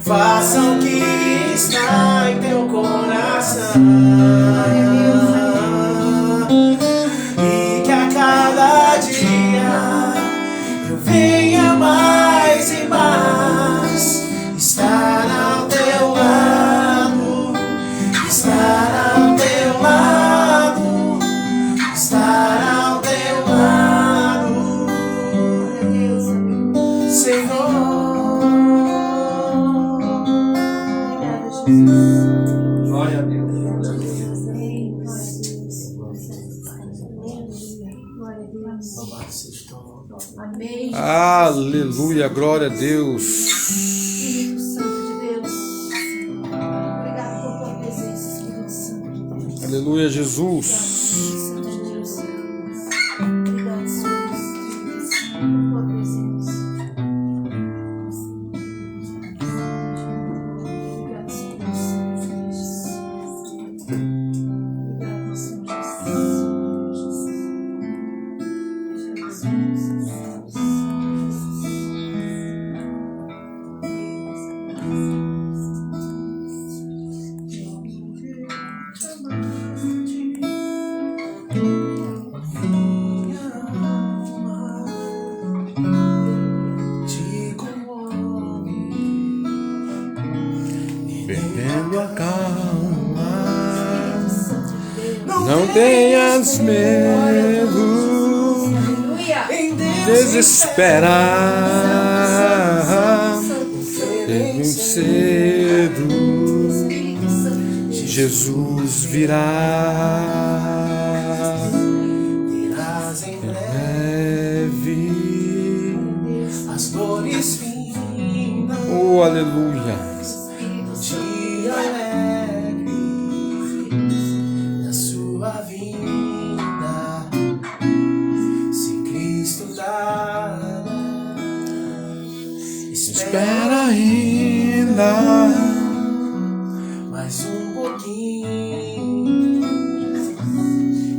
faça o que está em teu coração. E que a cada dia eu venha mais e mais estar ao teu lado, estar ao teu lado, estar ao teu lado, Senhor. Glória a Deus. Amém. Aleluia, glória a Deus. Espírito Santo de Deus. Obrigado por tua presença, Espírito Santo de Deus. Aleluia, Jesus. Espírito Santo de Deus. Obrigado, Senhor, por tua presença. Obrigado, Espírito Santo de Deus. Obrigado, Senhor Perdendo a calma, não tenhas medo, desesperar, muito cedo, Jesus virá. Virás em breve, as dores findam. Oh, aleluia. Dia alegre na sua vinda, se Cristo dará. Espera ainda mais um pouquinho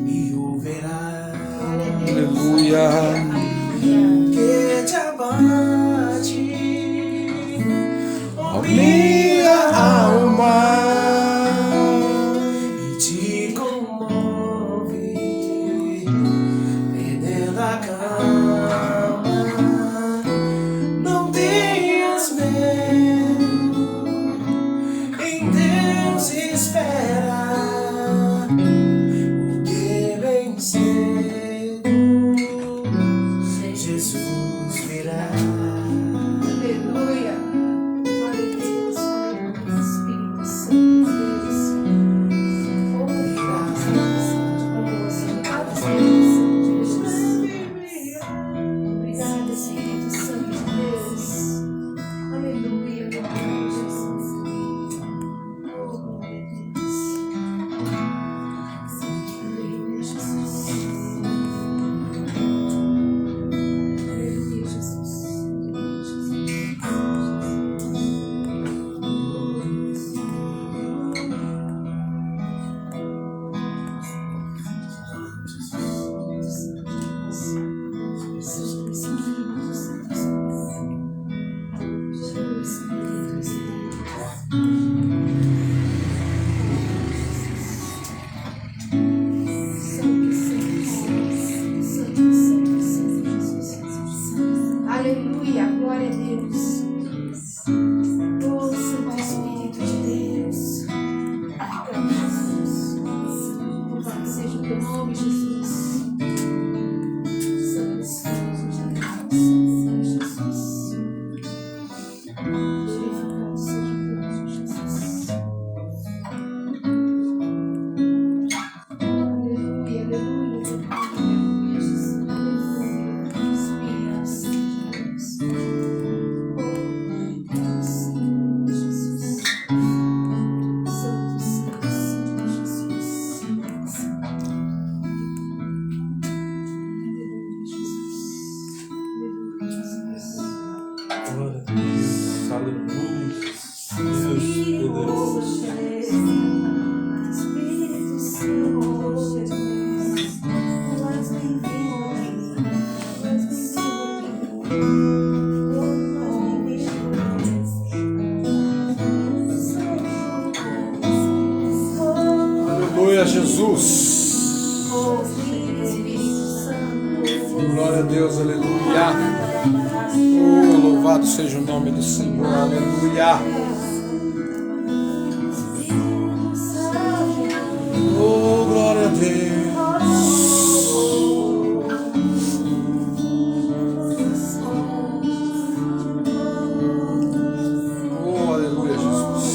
e o verá. aleluia. Que te abate, A minha alma e te comove, perdendo a calma. Não tenhas medo, em Deus espera, porque vem cedo, Jesus virá. Aleluia. Glória a Deus. Espírito Santo de Deus. Obrigado, Espírito Santo de Deus. Obrigado, Espírito Santo de Deus. Aleluia. Glória a Jesus. Oh, glória a Deus. Aleluia, Jesus. Aleluia, Jesus. Aleluia, glória a Deus. Oh, Santo Espírito de Deus. Louvado seja o teu nome, Jesus. Santo Espírito de Deus, Jesus. Glorificado seja o teu nome, Jesus. Aleluia, aleluia, aleluia, Jesus. Aleluia, Espírito Santo de Deus. Oh, Deus, Jesus. Santo, Santo, Santo, Jesus. Aleluia, Jesus. Aleluia, Jesus. Glória a Deus, aleluia. Deus poderoso. Espírito Santo, elas me viram, Jesus. Glória a Deus, aleluia. Oh, louvado seja o nome do Senhor, aleluia. Oh, glória a Deus. Oh, aleluia, Jesus.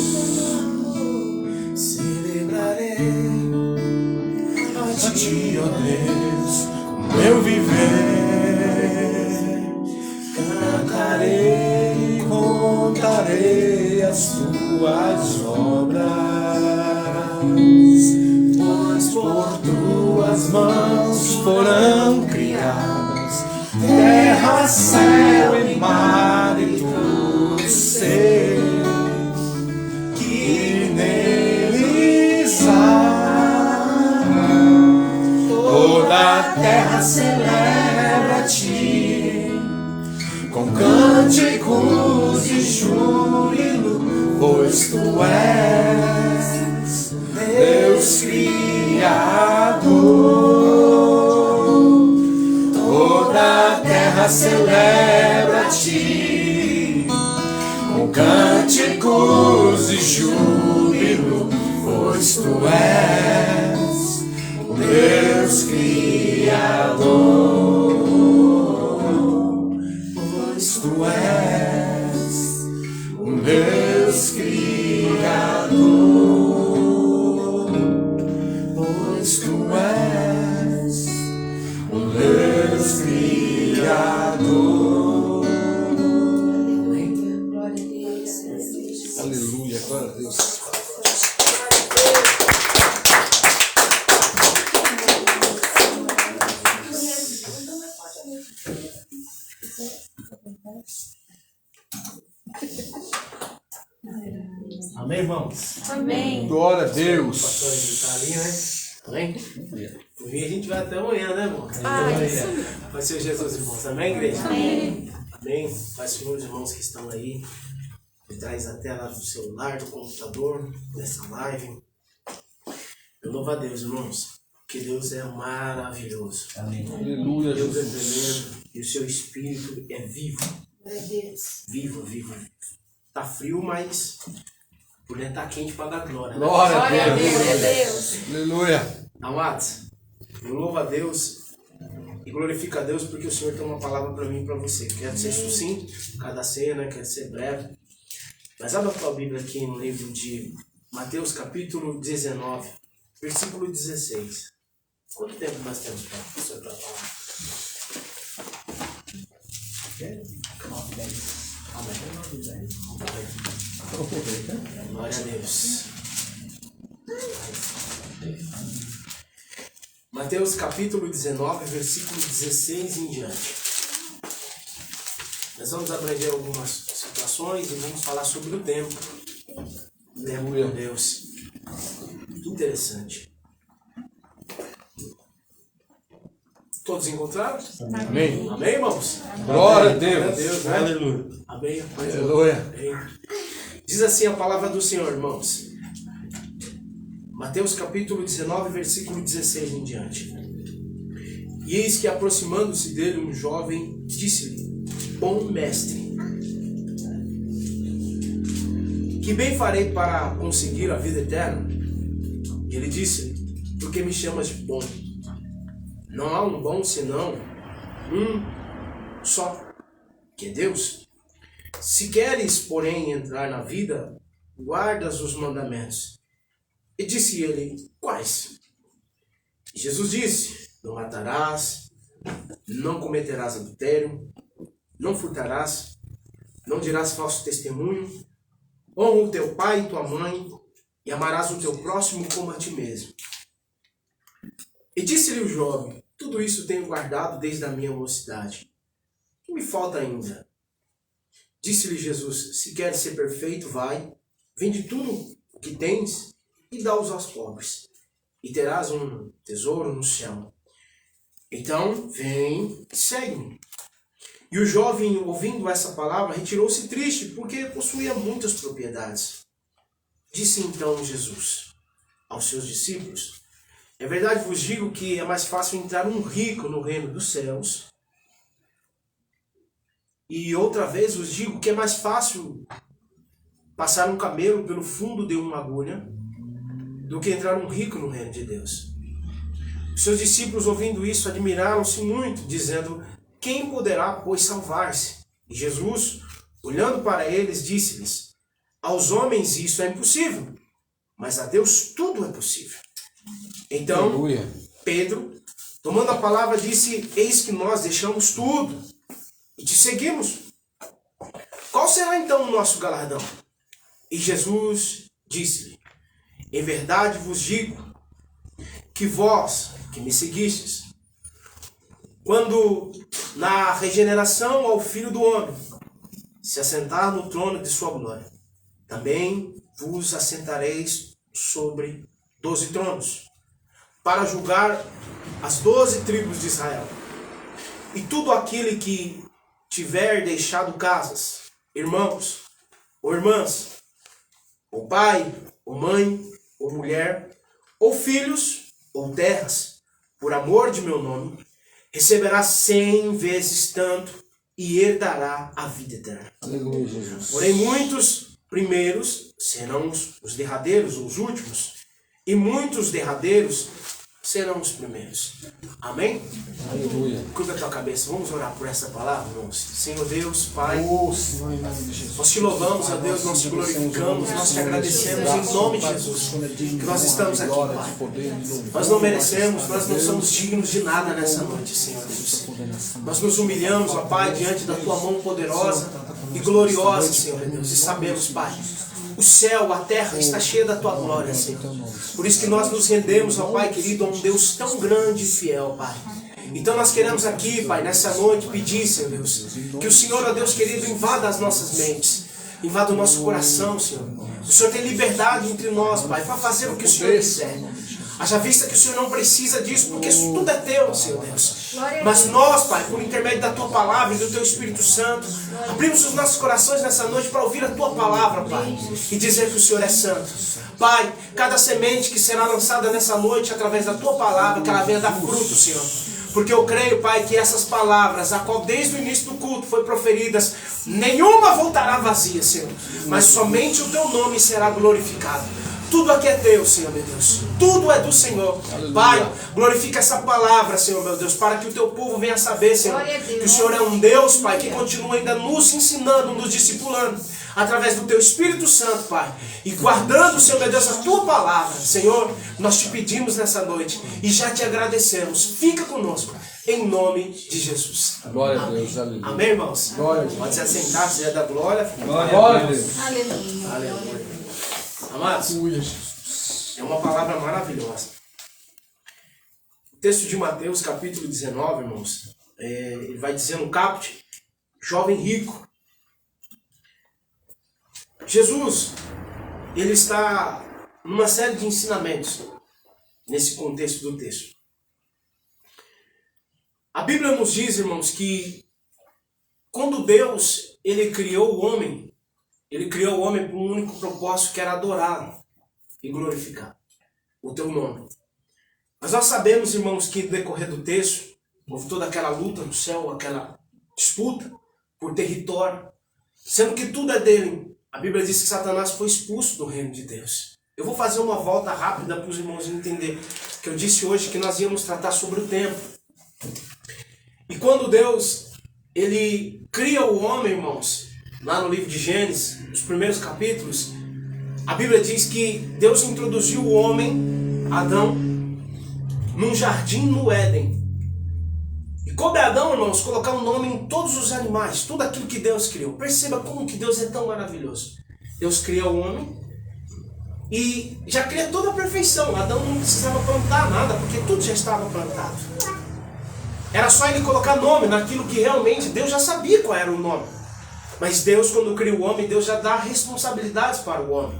Celebrarei A ti, ó Deus, com meu viver, cantarei, contarei as tuas obras, pois por tuas mãos foram criadas terra, céu e mar e tudo ser que neles há. Toda a terra celebra-te com cânticos de júbilo, pois tu és Deus Criador. Toda a terra celebra-te com cânticos de júbilo, pois tu és Deus Criador, pois tu és Deus Criador, pois tu és Deus Criador. Aleluia, glória a Deus. Amém, irmãos? Amém. Glória a O Deus. pastor está ali, né? Amém? Por mim a gente vai até amanhã, né, irmão? Vai ser Jesus, irmãos. Amém, igreja? Amém. Amém. Faz favor, os irmãos que estão aí, e traz a tela do celular, do computador, nessa live. Eu louvo a Deus, irmãos, porque Deus é maravilhoso. Aleluia, Deus é Jesus. tremendo e o seu espírito é vivo. Vivo, vivo. Tá frio, mas por dentro tá quente para dar glória. Né? Glória a Glória a Deus. Deus. Aleluia. Amados, eu louvo a Deus e glorifico a Deus porque o Senhor tem uma palavra para mim e para você. Quero ser sucinto, cada cena, quero ser breve. Mas abra a tua Bíblia aqui no livro de Mateus capítulo 19, versículo 16. Quanto tempo nós temos para falar? Glória a Deus. Mateus capítulo 19, versículo 16 em diante. Nós vamos abranger algumas situações e vamos falar sobre o tempo. O tempo de Deus. Interessante. Todos encontraram? Amém. Amém, irmãos? Glória a Glória a Deus. Deus, né? Aleluia. Amém. Aleluia. Amém. Diz assim a palavra do Senhor, irmãos. Mateus capítulo 19, versículo 16 em diante. E eis que aproximando-se dele um jovem, disse-lhe: Bom mestre, que bem farei para conseguir a vida eterna? E ele disse: Por que me chamas de bom? Não há um bom senão um só, que é Deus. Se queres, porém, entrar na vida, guardas os mandamentos. E disse ele: Quais? E Jesus disse: Não matarás, não cometerás adultério, não furtarás, não dirás falso testemunho, honra o teu pai e tua mãe, e amarás o teu próximo como a ti mesmo. E disse-lhe o jovem: Tudo isso tenho guardado desde a minha mocidade. O que me falta ainda? Disse-lhe Jesus: Se queres ser perfeito, vai, vende tudo o que tens e dá-os aos pobres, e terás um tesouro no céu. Então, vem e segue-me. E o jovem, ouvindo essa palavra, retirou-se triste, porque possuía muitas propriedades. Disse então Jesus aos seus discípulos: Em verdade vos digo que é mais fácil entrar um rico no reino dos céus. E outra vez vos digo que é mais fácil passar um camelo pelo fundo de uma agulha do que entrar um rico no reino de Deus. Os seus discípulos, ouvindo isso, admiraram-se muito, dizendo: quem poderá, pois, salvar-se? E Jesus, olhando para eles, disse-lhes: aos homens isso é impossível, mas a Deus tudo é possível. Então, Aleluia. Pedro, tomando a palavra, disse: eis que nós deixamos tudo e te seguimos. Qual será então o nosso galardão? E Jesus disse-lhe: em verdade vos digo que vós, que me seguistes, quando na regeneração ao Filho do Homem se assentar no trono de sua glória, também vos assentareis sobre 12 tronos, para julgar as 12 tribos de Israel. E tudo aquele que tiver deixado casas, irmãos ou irmãs, ou pai, ou mãe, ou mulher, ou filhos, ou terras, por amor de meu nome, receberá 100 vezes tanto e herdará a vida eterna. Aleluia, Jesus. Porém, muitos primeiros serão os derradeiros, os últimos, e muitos derradeiros serão os primeiros. Amém? Aleluia. Curva a tua cabeça, vamos orar por essa palavra, irmãos. Senhor Deus, Pai, Oh, Senhor, em nome de Jesus. nós te louvamos, ó Deus, nós te glorificamos, nós te agradecemos em nome de Jesus, que nós estamos aqui, Pai. Nós não merecemos, nós não somos dignos de nada nessa noite, Senhor Deus. Nós nos humilhamos, ó Pai, diante da tua mão poderosa e gloriosa, Senhor Deus, e sabemos, Pai, o céu, a terra está cheia da tua glória, Senhor. Por isso que nós nos rendemos, ó Pai querido, a um Deus tão grande e fiel, Pai. Então nós queremos aqui, Pai, nessa noite pedir, Senhor Deus, que o Senhor, ó Deus querido, invada as nossas mentes, invada o nosso coração, Senhor. O Senhor tem liberdade entre nós, Pai, para fazer o que o Senhor quiser. Haja vista que o Senhor não precisa disso, porque isso tudo é teu, Senhor Deus. Mas nós, Pai, por intermédio da tua palavra e do teu Espírito Santo, abrimos os nossos corações nessa noite para ouvir a tua palavra, Pai, e dizer que o Senhor é santo. Pai, cada semente que será lançada nessa noite através da tua palavra, que ela venha dar fruto, Senhor. Porque eu creio, Pai, que essas palavras, a qual desde o início do culto foi proferidas, nenhuma voltará vazia, Senhor. Mas somente o teu nome será glorificado. Tudo aqui é teu, Senhor, meu Deus. Tudo é do Senhor. Aleluia. Pai, glorifica essa palavra, Senhor, meu Deus, para que o teu povo venha saber, Senhor, que o Senhor é um Deus, Pai, que continua ainda nos ensinando, nos discipulando, através do teu Espírito Santo, Pai. E guardando, Senhor, meu Deus, a tua palavra. Senhor, nós te pedimos nessa noite e já te agradecemos. Fica conosco, em nome de Jesus. Glória a Deus, aleluia. Amém, irmãos? Glória a Deus. Pode se assentar, se é da glória. Glória a Deus. Aleluia. Aleluia. Amados, Aleluia, Jesus. é uma palavra maravilhosa. O texto de Mateus, capítulo 19, irmãos, ele vai dizer no caput: jovem rico. Jesus, ele está numa série de ensinamentos nesse contexto do texto. A Bíblia nos diz, irmãos, que quando Deus ele criou o homem por um único propósito, que era adorá-lo e glorificar o teu nome. Mas nós sabemos, irmãos, que no decorrer do texto houve toda aquela luta no céu, aquela disputa por território, sendo que tudo é dele. A Bíblia diz que Satanás foi expulso do reino de Deus. Eu vou fazer uma volta rápida para os irmãos entenderem que eu disse hoje que nós íamos tratar sobre o tempo. E quando Deus ele cria o homem, irmãos, lá no livro de Gênesis, nos primeiros capítulos, a Bíblia diz que Deus introduziu o homem, Adão, num jardim no Éden. E coube a Adão, irmãos, colocar um nome em todos os animais, tudo aquilo que Deus criou. Perceba como que Deus é tão maravilhoso. Deus cria o homem e já cria toda a perfeição. Adão não precisava plantar nada, porque tudo já estava plantado. Era só ele colocar nome naquilo que realmente Deus já sabia qual era o nome. Mas Deus, quando cria o homem, Deus já dá responsabilidades para o homem.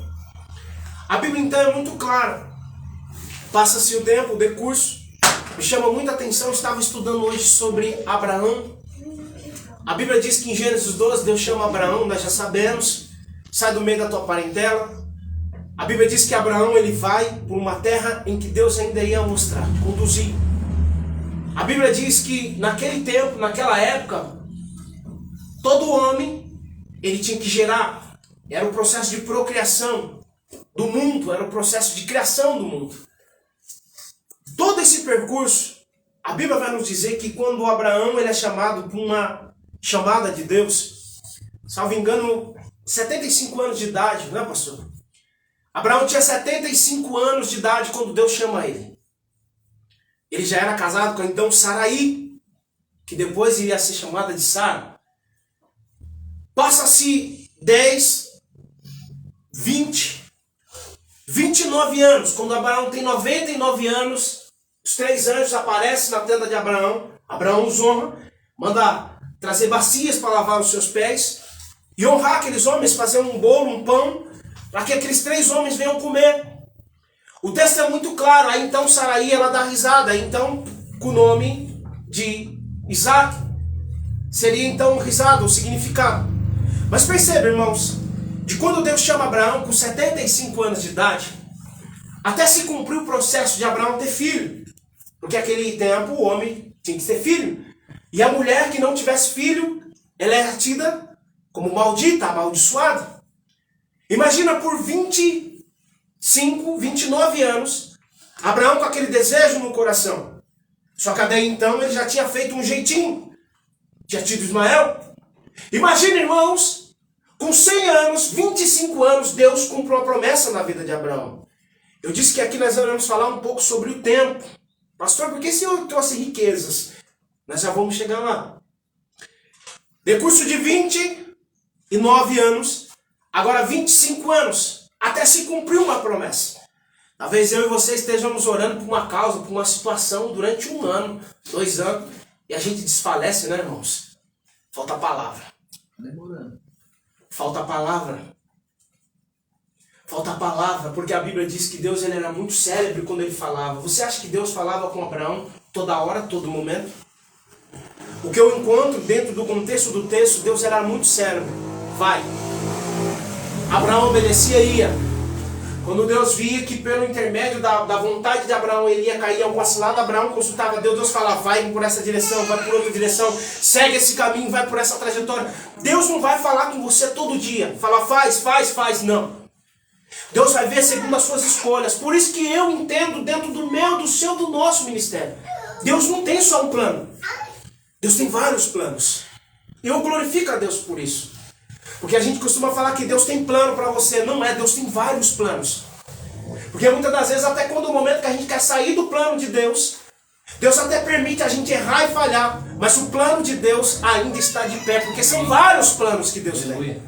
A Bíblia então é muito clara. Passa-se o tempo, o decurso. Me chama muita atenção, eu estava estudando hoje sobre Abraão. A Bíblia diz que em Gênesis 12 Deus chama Abraão, nós já sabemos. Sai do meio da tua parentela, A Bíblia diz que Abraão ele vai por uma terra em que Deus ainda ia mostrar, conduzir. A Bíblia diz que naquele tempo, naquela época, todo homem ele tinha que gerar. Era o processo de procriação do mundo, era o processo de criação do mundo. Todo esse percurso, a Bíblia vai nos dizer que quando Abraão ele é chamado por uma chamada de Deus, salvo engano, 75 anos de idade, não é, pastor? Abraão tinha 75 anos de idade quando Deus chama ele. Ele já era casado com a então Saraí, que depois iria ser chamada de Sara. Passa-se 10, 20, 29 anos. Quando Abraão tem 99 anos, os 3 anjos aparecem na tenda de Abraão. Abraão os honra, manda trazer bacias para lavar os seus pés e honrar aqueles homens, fazer um bolo, um pão, para que aqueles 3 homens venham comer. O texto é muito claro. Aí então Saraí ela dá risada. Aí então com o nome de Isaac seria então risada, o significado. Mas perceba, irmãos, de quando Deus chama Abraão com 75 anos de idade, até se cumprir o processo de Abraão ter filho. Porque naquele tempo o homem tinha que ter filho. E a mulher que não tivesse filho, ela era tida como maldita, amaldiçoada. Imagina por 25, 29 anos, Abraão com aquele desejo no coração. Só que até então ele já tinha feito um jeitinho. Tinha tido Ismael. Imagina, irmãos, com 100 anos, 25 anos, Deus cumpriu uma promessa na vida de Abraão. Eu disse que aqui nós vamos falar um pouco sobre o tempo. Pastor, por que se eu trouxe riquezas? Nós já vamos chegar lá. Decurso de 29 anos, agora 25 anos, até se cumprir uma promessa. Talvez eu e você estejamos orando por uma causa, por uma situação durante 1 ano, 2 anos, e a gente desfalece, né, irmãos? Falta a palavra. Demorando. Falta a palavra. Falta a palavra, porque a Bíblia diz que Deus ele era muito célebre quando ele falava. Você acha que Deus falava com Abraão toda hora, todo momento? O que eu encontro dentro do contexto do texto, Deus era muito célebre. Vai. Abraão obedecia e ia. Quando Deus via que pelo intermédio da vontade de Abraão ele ia cair alguma cilada, Abraão consultava Deus, Deus falava, vai por essa direção, vai por outra direção, segue esse caminho, vai por essa trajetória. Deus não vai falar com você todo dia, falar faz, não. Deus vai ver segundo as suas escolhas. Por isso que eu entendo dentro do meu, do seu, do nosso ministério. Deus não tem só um plano. Deus tem vários planos. E eu glorifico a Deus por isso. Porque a gente costuma falar que Deus tem plano para você. Não é, Deus tem vários planos. Porque muitas das vezes, até quando o momento que a gente quer sair do plano de Deus, Deus até permite a gente errar e falhar. Mas o plano de Deus ainda está de pé. Porque são vários planos que Deus tem.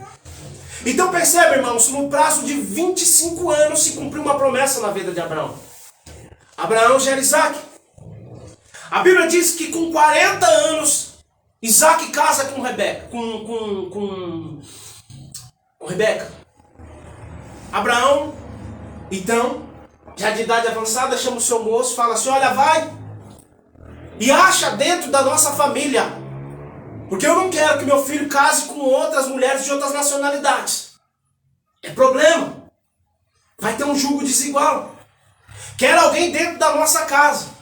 Então percebe, irmãos, no prazo de 25 anos se cumpriu uma promessa na vida de Abraão. Abraão gera Isaac. A Bíblia diz que com 40 anos, Isaac casa com Rebeca. Com Rebeca. Abraão, então, já de idade avançada, chama o seu moço e fala assim, olha, vai e acha dentro da nossa família. Porque eu não quero que meu filho case com outras mulheres de outras nacionalidades. É problema. Vai ter um julgo desigual. Quero alguém dentro da nossa casa.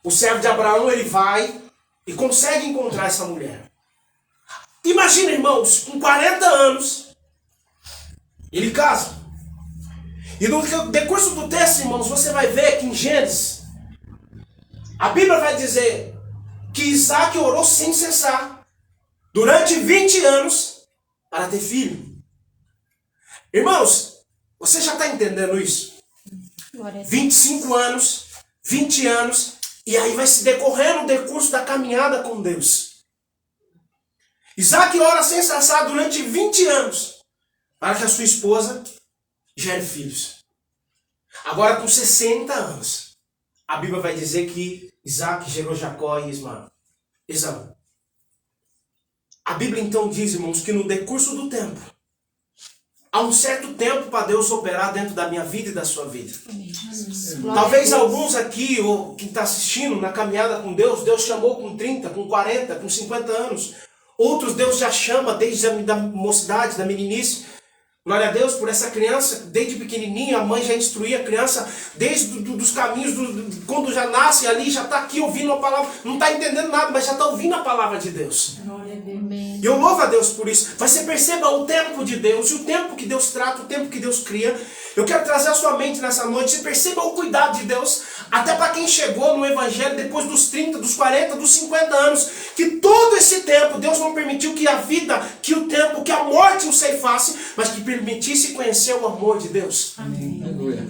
O servo de Abraão, ele vai e consegue encontrar essa mulher. Imagina, irmãos, com 40 anos, ele casa. E no decurso do texto, irmãos, você vai ver que em Gênesis, a Bíblia vai dizer que Isaac orou sem cessar durante 20 anos para ter filho. Irmãos, você já está entendendo isso? 25 anos, 20 anos, e aí vai se decorrendo o decurso da caminhada com Deus. Isaac ora sem cessar durante 20 anos para que a sua esposa gere filhos. Agora com 60 anos, a Bíblia vai dizer que Isaac gerou Jacó e Esaú. A Bíblia então diz, irmãos, que no decurso do tempo, há um certo tempo para Deus operar dentro da minha vida e da sua vida. Talvez alguns aqui, ou quem está assistindo na caminhada com Deus, Deus chamou com 30, com 40, com 50 anos. Outros Deus já chama desde a mocidade, da meninice. Glória a Deus por essa criança, desde pequenininha, a mãe já instruía a criança, desde dos caminhos, quando já nasce ali, já está aqui ouvindo a palavra, não está entendendo nada, mas já está ouvindo a palavra de Deus. E eu louvo a Deus por isso. Mas você perceba o tempo de Deus, e o tempo que Deus trata, o tempo que Deus cria. Eu quero trazer a sua mente nessa noite, você perceba o cuidado de Deus, até para quem chegou no Evangelho depois dos 30, dos 40, dos 50 anos, que todo esse tempo Deus não permitiu que a vida, que o tempo, que a morte o ceifasse, mas que permitisse conhecer o amor de Deus. Amém. Aleluia.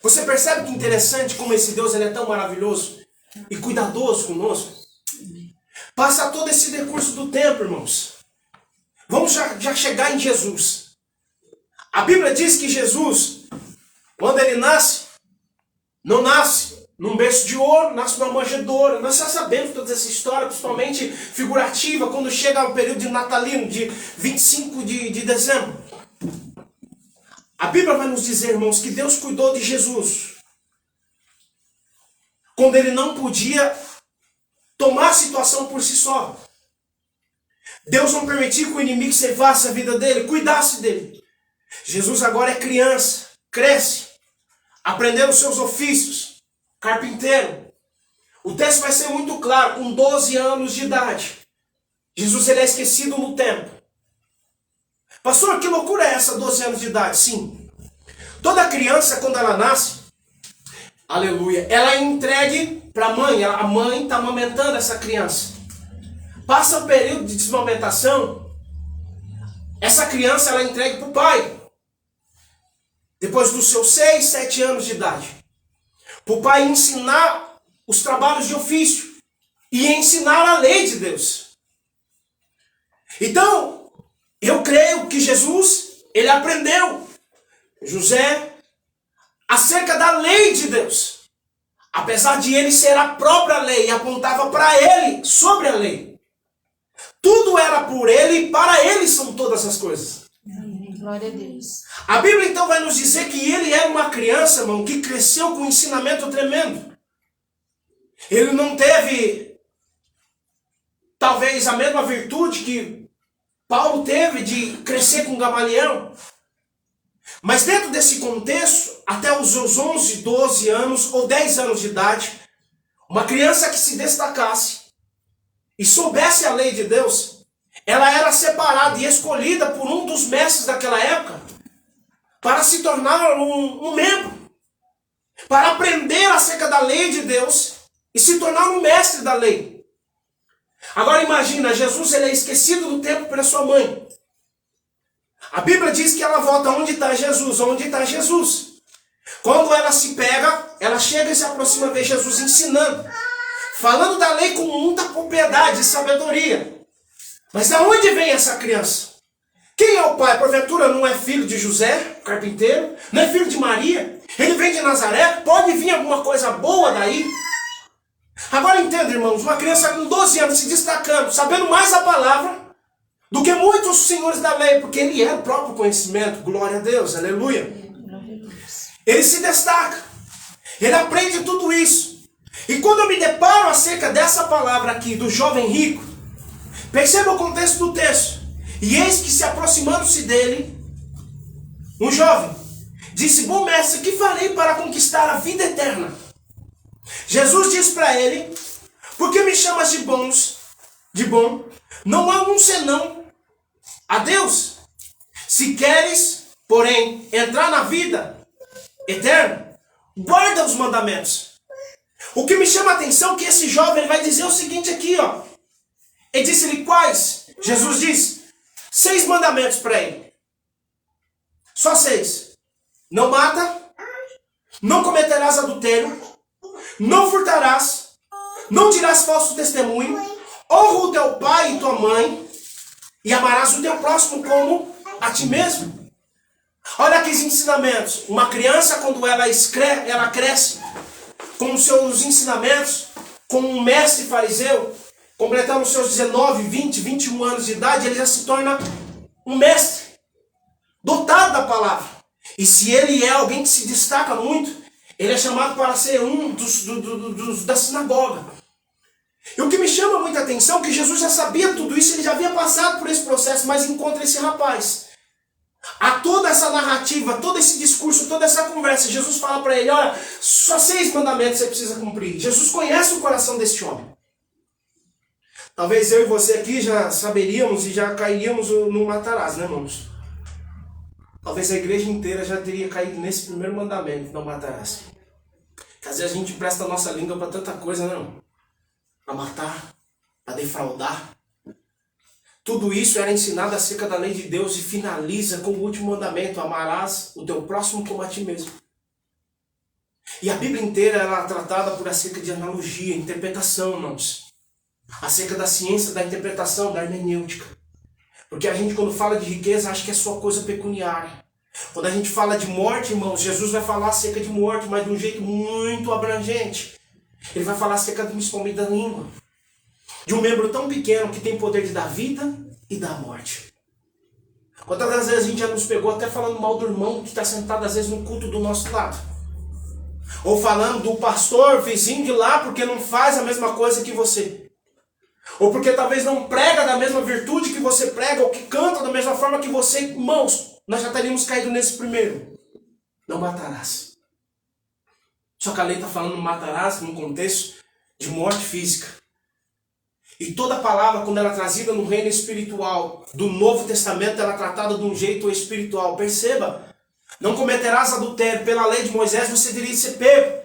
Você percebe que interessante como esse Deus ele é tão maravilhoso e cuidadoso conosco? Passa todo esse decurso do tempo, irmãos. Vamos já chegar em Jesus. A Bíblia diz que Jesus, quando ele nasce, não nasce num berço de ouro, nasce numa manjedoura. Nós já sabemos toda essa história, principalmente figurativa, quando chega o período de natalino, de 25 de dezembro. A Bíblia vai nos dizer, irmãos, que Deus cuidou de Jesus quando ele não podia tomar a situação por si só. Deus não permitiu que o inimigo ceifasse a vida dele, cuidasse dele. Jesus agora é criança, cresce, aprendendo os seus ofícios, carpinteiro. O texto vai ser muito claro, com 12 anos de idade. Jesus ele é esquecido no templo. Pastor, que loucura é essa, 12 anos de idade? Sim. Toda criança, quando ela nasce, aleluia, ela é entregue para a mãe. A mãe está amamentando essa criança. Passa o período de desmamentação, essa criança ela é entregue para o pai. Depois dos seus 6, 7 anos de idade. Para o pai ensinar os trabalhos de ofício e ensinar a lei de Deus. Então, eu creio que Jesus, ele aprendeu, José, acerca da lei de Deus. Apesar de ele ser a própria lei e apontava para ele sobre a lei. Tudo era por ele e para ele são todas as coisas. Glória a Deus. A Bíblia então vai nos dizer que ele era uma criança, irmão, que cresceu com um ensinamento tremendo. Ele não teve, talvez, a mesma virtude que Paulo teve de crescer com Gamaliel. Mas dentro desse contexto, até os seus 11, 12 anos ou 10 anos de idade, uma criança que se destacasse e soubesse a lei de Deus, ela era separada e escolhida por um dos mestres daquela época para se tornar um membro, para aprender acerca da lei de Deus e se tornar um mestre da lei. Agora imagina, Jesus ele é esquecido do tempo pela sua mãe. A Bíblia diz que ela volta onde está Jesus, onde está Jesus. Quando ela se pega, ela chega e se aproxima de Jesus ensinando, falando da lei com muita propriedade e sabedoria. Mas de onde vem essa criança? Quem é o pai? Porventura não é filho de José, carpinteiro? Não é filho de Maria? Ele vem de Nazaré? Pode vir alguma coisa boa daí? Agora entenda, irmãos, uma criança com 12 anos se destacando, sabendo mais a palavra do que muitos senhores da lei, porque ele é o próprio conhecimento. Glória a Deus, aleluia. Ele se destaca, ele aprende tudo isso. E quando eu me deparo acerca dessa palavra aqui, do jovem rico, perceba o contexto do texto. E eis que se aproximando-se dele, um jovem disse: bom mestre, que farei para conquistar a vida eterna? Jesus disse para ele: por que me chamas de bom? Não há um senão a Deus. Se queres, porém, entrar na vida eterna, guarda os mandamentos. O que me chama a atenção é que esse jovem ele vai dizer o seguinte aqui, ó. Ele disse-lhe quais? Jesus diz 6 mandamentos para ele. Só 6. Não mata, não cometerás adultério, não furtarás, não dirás falso testemunho, honra o teu pai e tua mãe, e amarás o teu próximo como a ti mesmo. Olha aqui os ensinamentos. Uma criança, quando ela cresce com os seus ensinamentos, como um mestre fariseu, completando os seus 19, 20, 21 anos de idade, ele já se torna um mestre, dotado da palavra. E se ele é alguém que se destaca muito, ele é chamado para ser um dos da sinagoga. E o que me chama muita atenção é que Jesus já sabia tudo isso, ele já havia passado por esse processo, mas encontra esse rapaz. A toda essa narrativa, todo esse discurso, toda essa conversa, Jesus fala para ele, olha, só 6 mandamentos você precisa cumprir. Jesus conhece o coração deste homem. Talvez eu e você aqui já saberíamos e já cairíamos no Matarazzo, né, irmãos? Talvez a igreja inteira já teria caído nesse primeiro mandamento, não matarás. Porque às vezes a gente presta a nossa língua para tanta coisa, não? Para matar, para defraudar. Tudo isso era ensinado acerca da lei de Deus e finaliza com o último mandamento: amarás o teu próximo como a ti mesmo. E a Bíblia inteira ela é tratada por acerca de analogia, interpretação, irmãos. Acerca da ciência da interpretação, da hermenêutica. Porque a gente, quando fala de riqueza, acha que é só coisa pecuniária. Quando a gente fala de morte, irmãos, Jesus vai falar acerca de morte, mas de um jeito muito abrangente. Ele vai falar acerca principalmente da língua. De um membro tão pequeno que tem poder de dar vida e dar morte. Quantas vezes a gente já nos pegou até falando mal do irmão que está sentado às vezes no culto do nosso lado. Ou falando do pastor vizinho de lá porque não faz a mesma coisa que você. Ou porque talvez não prega da mesma virtude que você prega, ou que canta da mesma forma que você. Irmãos, nós já teríamos caído nesse primeiro. Não matarás. Só que a lei está falando matarás num contexto de morte física. E toda palavra, quando ela é trazida no reino espiritual do Novo Testamento, ela é tratada de um jeito espiritual. Perceba, não cometerás adultério. Pela lei de Moisés você teria de ser pego.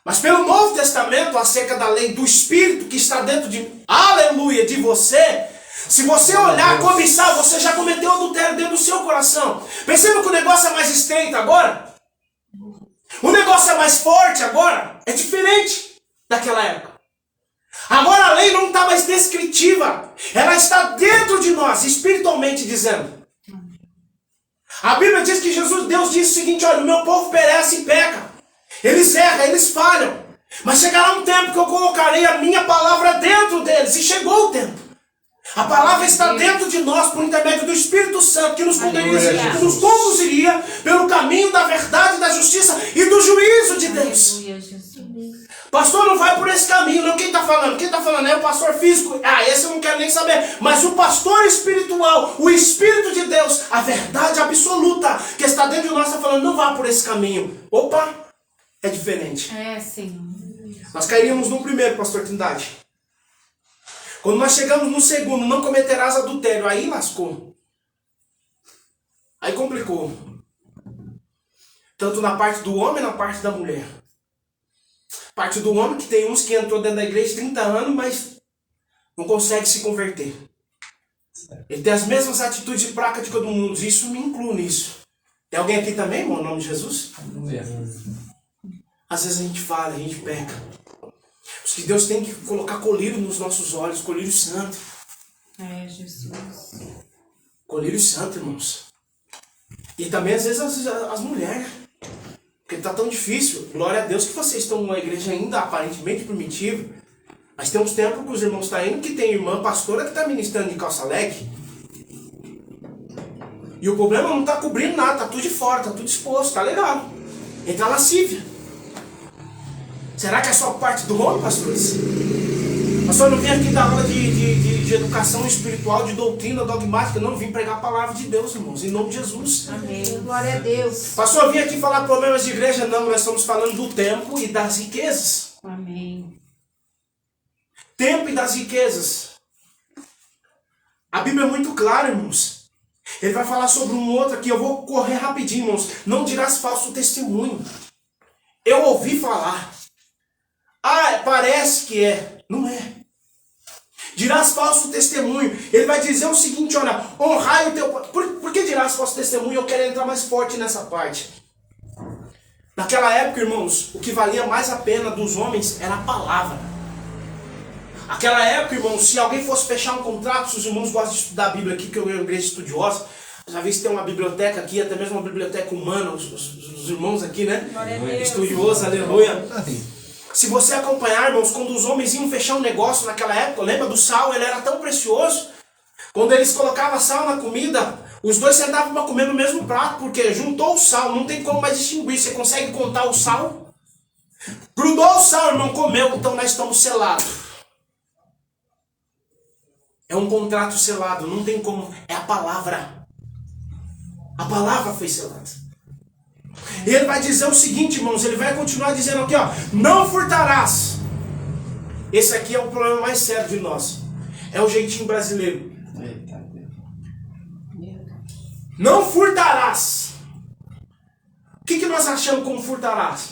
Mas pelo Novo Testamento, acerca da lei do Espírito que está dentro de, aleluia, de você, se você olhar, cobiçar, você já cometeu adultério dentro do seu coração. Perceba que o negócio é mais estreito agora? O negócio é mais forte agora? É diferente daquela época. Agora a lei não está mais descritiva. Ela está dentro de nós, espiritualmente dizendo. A Bíblia diz que Deus disse o seguinte: olha, o meu povo perece e peca. Eles erram, eles falham. Mas chegará um tempo que eu colocarei a minha palavra dentro deles. E chegou o tempo. A palavra está dentro de nós por intermédio do Espírito Santo que nos conduziria pelo caminho da verdade, da justiça e do juízo de Deus. Pastor, não vai por esse caminho, não. Quem está falando? Quem está falando é o pastor físico. Esse eu não quero nem saber. Mas o pastor espiritual, o Espírito de Deus, a verdade absoluta que está dentro de nós está falando, não vá por esse caminho. Opa, é diferente. Sim. Nós cairíamos no primeiro, pastor Trindade. Quando nós chegamos no segundo, não cometerás adultério, aí lascou. Aí complicou. Tanto na parte do homem, na parte da mulher. Parte do homem, que tem uns que entrou dentro da igreja 30 anos, mas não consegue se converter. Ele tem as mesmas atitudes de prática de todo mundo. Isso me inclui nisso. Tem alguém aqui também, irmão, em nome de Jesus? Às vezes a gente fala, a gente peca. Porque Deus tem que colocar colírio nos nossos olhos, colírio santo. Jesus. Colírio santo, irmãos. E também às vezes as mulheres. Porque está tão difícil. Glória a Deus que vocês estão numa igreja ainda aparentemente primitiva. Mas tem uns tempos que os irmãos estão indo que tem irmã pastora que está ministrando de calça leg. E o problema não está cobrindo nada, está tudo de fora, está tudo exposto, está legal. Entra lascívia. Será que é só parte do homem, pastores? Pastor, eu não vim aqui dar aula de educação espiritual, de doutrina dogmática. Não, vim pregar a palavra de Deus, irmãos, em nome de Jesus. Amém. Glória a Deus. Pastor, eu vim aqui falar problemas de igreja. Não, nós estamos falando do tempo e das riquezas. Amém. Tempo e das riquezas. A Bíblia é muito clara, irmãos. Ele vai falar sobre um outro aqui. Eu vou correr rapidinho, irmãos. Não dirás falso testemunho. Eu ouvi falar. Parece que é. Não é. Dirás falso testemunho. Ele vai dizer o seguinte, olha, honrai o teu... Por que dirás falso testemunho? Eu quero entrar mais forte nessa parte. Naquela época, irmãos, o que valia mais a pena dos homens era a palavra. Naquela época, irmãos, se alguém fosse fechar um contrato, se os irmãos gostam de estudar a Bíblia aqui, que eu uma igreja estudiosa, já vi se tem uma biblioteca aqui, até mesmo uma biblioteca humana, os irmãos aqui, né? Estudiosos, aleluia. Se você acompanhar, irmãos, quando os homens iam fechar um negócio naquela época, lembra do sal? Ele era tão precioso. Quando eles colocavam sal na comida, os dois sentavam para comer no mesmo prato, porque juntou o sal, não tem como mais distinguir. Você consegue contar o sal? Grudou o sal, irmão, comeu, então nós estamos selados. É um contrato selado, não tem como. É a palavra. A palavra foi selada. E ele vai dizer o seguinte, irmãos, ele vai continuar dizendo aqui, ó, não furtarás. Esse aqui é o problema mais sério de nós. É o jeitinho brasileiro. Não furtarás. O que nós achamos como furtarás?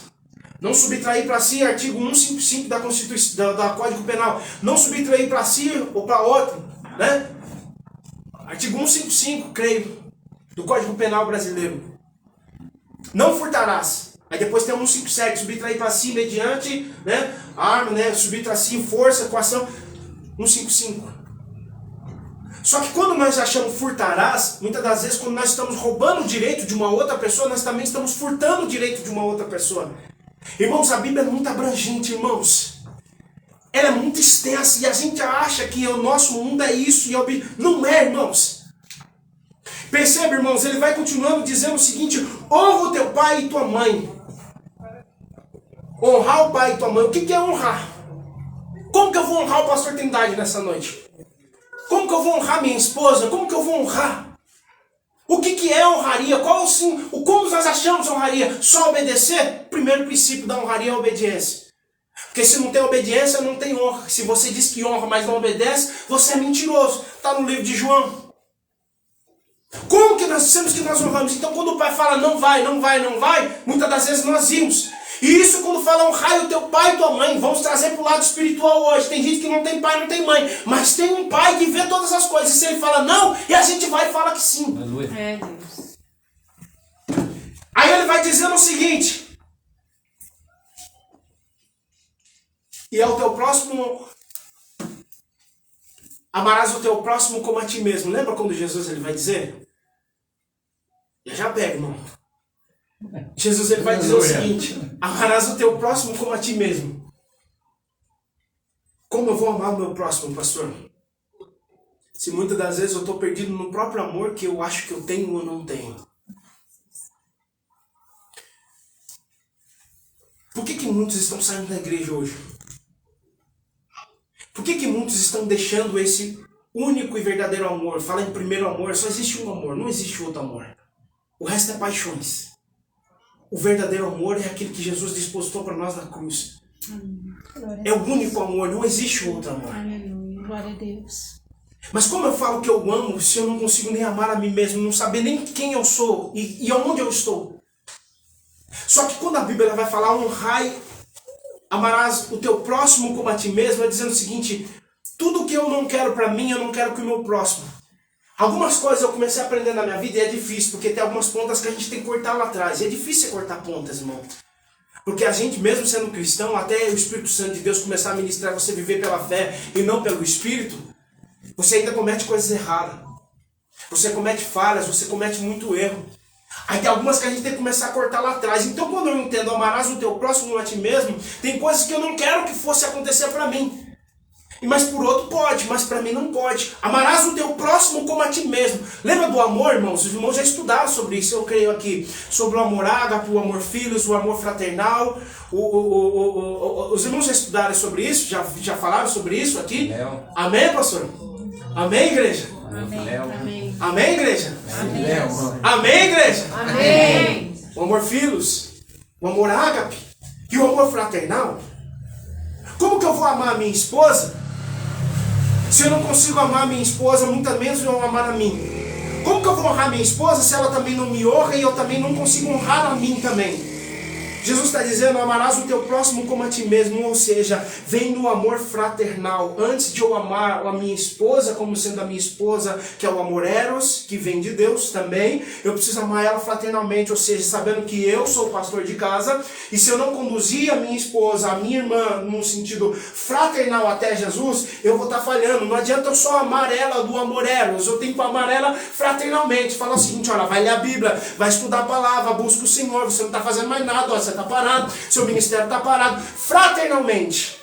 Não subtrair para si, artigo 155 da Constituição, da Código Penal. Não subtrair para si ou para outro, né? Artigo 155, creio, do Código Penal brasileiro. Não furtarás. Aí depois tem 157, subtrair para si mediante, né, arma, né, subtrair força, coação. 155. Só que quando nós achamos furtarás, muitas das vezes quando nós estamos roubando o direito de uma outra pessoa, nós também estamos furtando o direito de uma outra pessoa. Irmãos, a Bíblia é muito abrangente, irmãos. Ela é muito extensa e a gente acha que o nosso mundo é isso e não é, irmãos. Percebe, irmãos, ele vai continuando dizendo o seguinte: honra o teu pai e tua mãe. Honrar o pai e tua mãe. O que é honrar? Como que eu vou honrar o pastor Trindade nessa noite? Como que eu vou honrar minha esposa? Como que eu vou honrar? O que é honraria? Como nós achamos honraria? Só obedecer? Primeiro princípio da honraria é a obediência. Porque se não tem obediência, não tem honra. Se você diz que honra, mas não obedece, você é mentiroso. Está no livro de João. Como que nós dissemos que nós honramos? Então quando o pai fala não vai, não vai, não vai, muitas das vezes nós vimos. E isso quando fala honrar o teu pai e tua mãe, vamos trazer para o lado espiritual hoje. Tem gente que não tem pai, não tem mãe, mas tem um pai que vê todas as coisas. E se ele fala não, e a gente vai e fala que sim. É, Deus. Aí ele vai dizendo o seguinte: e ao teu próximo, amarás o teu próximo como a ti mesmo. Lembra quando Jesus ele vai dizer? Eu já pego, irmão. Jesus ele vai dizer o seguinte: amarás o teu próximo como a ti mesmo. Como eu vou amar o meu próximo, pastor? Se muitas das vezes eu estou perdido no próprio amor que eu acho que eu tenho ou não tenho. Por que muitos estão saindo da igreja hoje? Por que muitos estão deixando esse único e verdadeiro amor? Fala em primeiro amor, só existe um amor, não existe outro amor. O resto é paixões. O verdadeiro amor é aquele que Jesus dispostou para nós na cruz. É o único amor, não existe outro amor. Aleluia, glória a Deus. Mas como eu falo que eu amo se eu não consigo nem amar a mim mesmo, não saber nem quem eu sou e aonde eu estou? Só que quando a Bíblia vai falar honrai, amarás o teu próximo como a ti mesmo, é dizendo o seguinte: tudo que eu não quero para mim, eu não quero que o meu próximo. Algumas coisas eu comecei a aprender na minha vida e é difícil, porque tem algumas pontas que a gente tem que cortar lá atrás. E é difícil cortar pontas, irmão. Porque a gente, mesmo sendo cristão, até o Espírito Santo de Deus começar a ministrar você viver pela fé e não pelo Espírito, você ainda comete coisas erradas. Você comete falhas, você comete muito erro. Aí tem algumas que a gente tem que começar a cortar lá atrás. Então quando eu entendo amarás o teu próximo a ti mesmo, tem coisas que eu não quero que fosse acontecer para mim. Mas por outro pode, mas para mim não pode. Amarás o teu próximo como a ti mesmo. Lembra do amor, irmãos? Os irmãos já estudaram sobre isso, eu creio aqui. Sobre o amor ágape, o amor filhos, o amor fraternal. Os irmãos já estudaram sobre isso? Já falaram sobre isso aqui? Amém, pastor? Amém, igreja? Amém. Amém. Amém, igreja? Amém. Amém, igreja? Amém. O amor filhos, o amor ágape e o amor fraternal. Como que eu vou amar a minha esposa se eu não consigo amar a minha esposa, muito menos eu amar a mim? Como que eu vou honrar a minha esposa se ela também não me honra e eu também não consigo honrar a mim também? Jesus está dizendo: amarás o teu próximo como a ti mesmo, ou seja, vem no amor fraternal. Antes de eu amar a minha esposa como sendo a minha esposa, que é o amor eros, que vem de Deus também, eu preciso amar ela fraternalmente, ou seja, sabendo que eu sou o pastor de casa, e se eu não conduzir a minha esposa, a minha irmã, num sentido fraternal até Jesus, eu vou estar falhando. Não adianta eu só amar ela do amor eros, eu tenho que amar ela fraternalmente. Fala o seguinte: olha, vai ler a Bíblia, vai estudar a palavra, busca o Senhor, você não está fazendo mais nada, ó, você está parado, seu ministério está parado. Fraternalmente.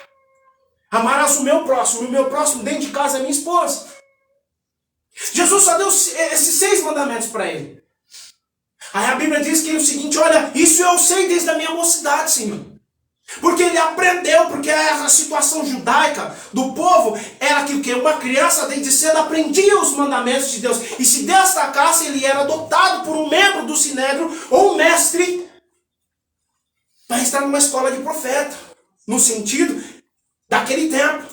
Amarás o meu próximo dentro de casa é minha esposa. Jesus só deu esses 6 mandamentos para ele. Aí a Bíblia diz que é o seguinte: olha, isso eu sei desde a minha mocidade, Senhor. Porque ele aprendeu, porque a situação judaica do povo era que uma criança desde cedo aprendia os mandamentos de Deus. E se destacasse, ele era adotado por um membro do sinédrio ou um mestre para estar numa escola de profeta, no sentido daquele tempo.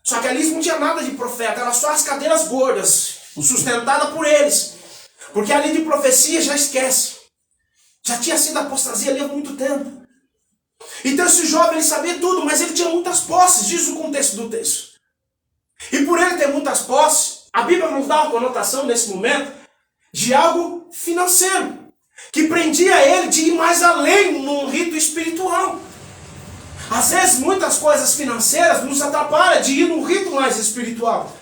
Só que ali não tinha nada de profeta, era só as cadeiras gordas, sustentada por eles. Porque ali de profecia já esquece. Já tinha sido apostasia ali há muito tempo. Então esse jovem ele sabia tudo, mas ele tinha muitas posses, diz o contexto do texto. E por ele ter muitas posses, a Bíblia nos dá uma conotação nesse momento de algo financeiro, que prendia ele de ir mais além num rito espiritual. Às vezes muitas coisas financeiras nos atrapalham de ir num rito mais espiritual.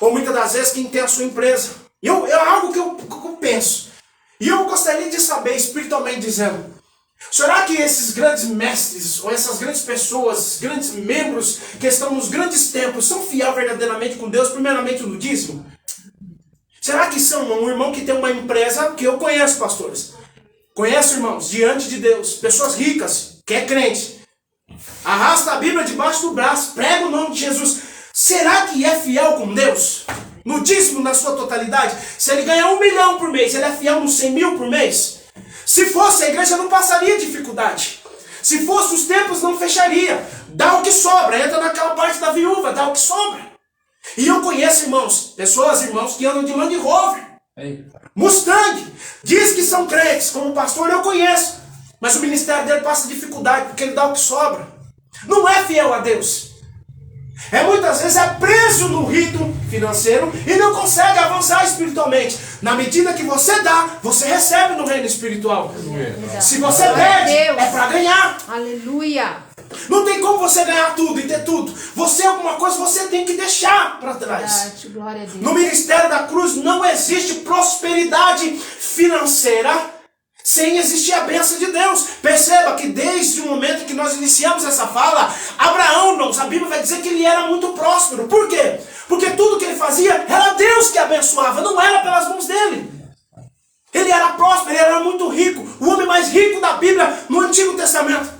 Ou muitas das vezes quem tem a sua empresa. É algo que eu penso. E eu gostaria de saber, espiritualmente dizendo, será que esses grandes mestres, ou essas grandes pessoas, grandes membros que estão nos grandes templos, são fiéis verdadeiramente com Deus, primeiramente no dízimo? Será que são um irmão que tem uma empresa, que eu conheço, pastores? Conheço, irmãos, diante de Deus, pessoas ricas, que é crente, arrasta a Bíblia debaixo do braço, prega o nome de Jesus. Será que é fiel com Deus? No dízimo, na sua totalidade? Se ele ganhar 1 milhão por mês, ele é fiel nos 100 mil por mês? Se fosse, a igreja não passaria dificuldade. Se fosse, os templos não fecharia. Dá o que sobra. Entra naquela parte da viúva, dá o que sobra. E eu conheço, irmãos, irmãos que andam de Land Rover, Mustang. Diz que são crentes. Como pastor, eu conheço. Mas o ministério dele passa dificuldade, porque ele dá o que sobra. Não é fiel a Deus. Muitas vezes é preso no rito financeiro e não consegue avançar espiritualmente. Na medida que você dá, você recebe no reino espiritual. Se você perde, é para ganhar. Aleluia. Não tem como você ganhar tudo e ter tudo. Você, alguma coisa, você tem que deixar para trás. Glória a Deus. No ministério da cruz não existe prosperidade financeira sem existir a bênção de Deus. Perceba que desde o momento que nós iniciamos essa fala, Abraão, irmãos, a Bíblia vai dizer que ele era muito próspero. Por quê? Porque tudo que ele fazia era Deus que abençoava, não era pelas mãos dele. Ele era próspero, ele era muito rico. O homem mais rico da Bíblia no Antigo Testamento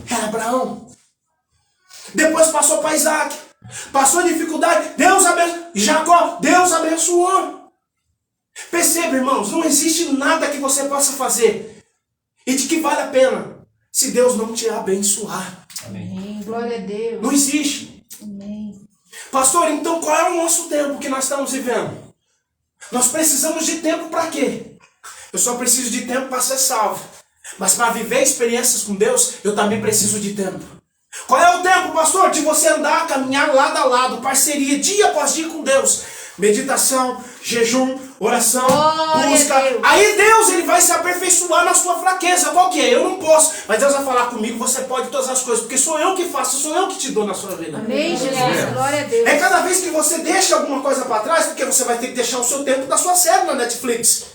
era Abraão. Depois passou para Isaac. Passou dificuldade, Deus abençoou. Jacó, Deus abençoou. Perceba, irmãos, não existe nada que você possa fazer e de que vale a pena se Deus não te abençoar. Amém. Glória a Deus. Não existe. Amém. Pastor, então qual é o nosso tempo que nós estamos vivendo? Nós precisamos de tempo para quê? Eu só preciso de tempo para ser salvo. Mas para viver experiências com Deus, eu também preciso de tempo. Qual é o tempo, pastor? De você andar, caminhar lado a lado, parceria, dia após dia com Deus. Meditação, jejum, oração, busca. Aí Deus ele vai se aperfeiçoar na sua fraqueza. Qual que é? Eu não posso. Mas Deus vai falar comigo, você pode todas as coisas. Porque sou eu que faço, sou eu que te dou na sua vida. Amém, Jesus. Glória a Deus. É cada vez que você deixa alguma coisa para trás, porque você vai ter que deixar o seu tempo da sua série na Netflix.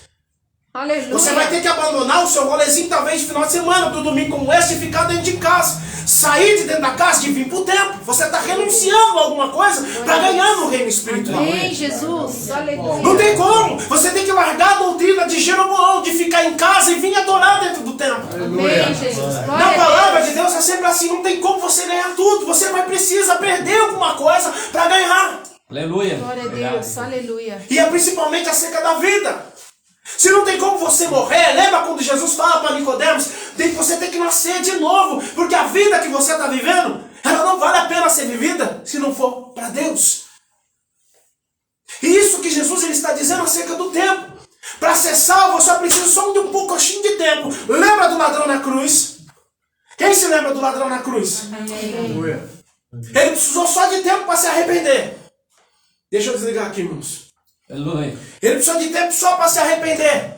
Aleluia. Você vai ter que abandonar o seu rolezinho talvez de final de semana, do domingo como esse, e ficar dentro de casa. Sair de dentro da casa e vir para o templo. Você está renunciando a alguma coisa para ganhar no reino espiritual. Amém, Jesus. Aleluia. Não tem como. Você tem que largar a doutrina de Jeroboão, de ficar em casa e vir adorar dentro do templo. Amém, Jesus. Glória Na a palavra Deus. de Deus é sempre assim. Não tem como você ganhar tudo. Você vai precisar perder alguma coisa para ganhar. Aleluia. Glória a Deus. Aleluia. E é principalmente acerca da vida. Se não tem como você morrer, lembra quando Jesus fala para Nicodemos, você tem que nascer de novo, porque a vida que você está vivendo, ela não vale a pena ser vivida se não for para Deus. E isso que Jesus ele está dizendo acerca do tempo. Para ser salvo, eu só preciso só de um pouquinho de tempo. Lembra do ladrão na cruz? Quem se lembra do ladrão na cruz? Amém. Ele precisou só de tempo para se arrepender. Deixa eu desligar aqui, irmãos. Aleluia. Ele precisou de tempo só para se arrepender.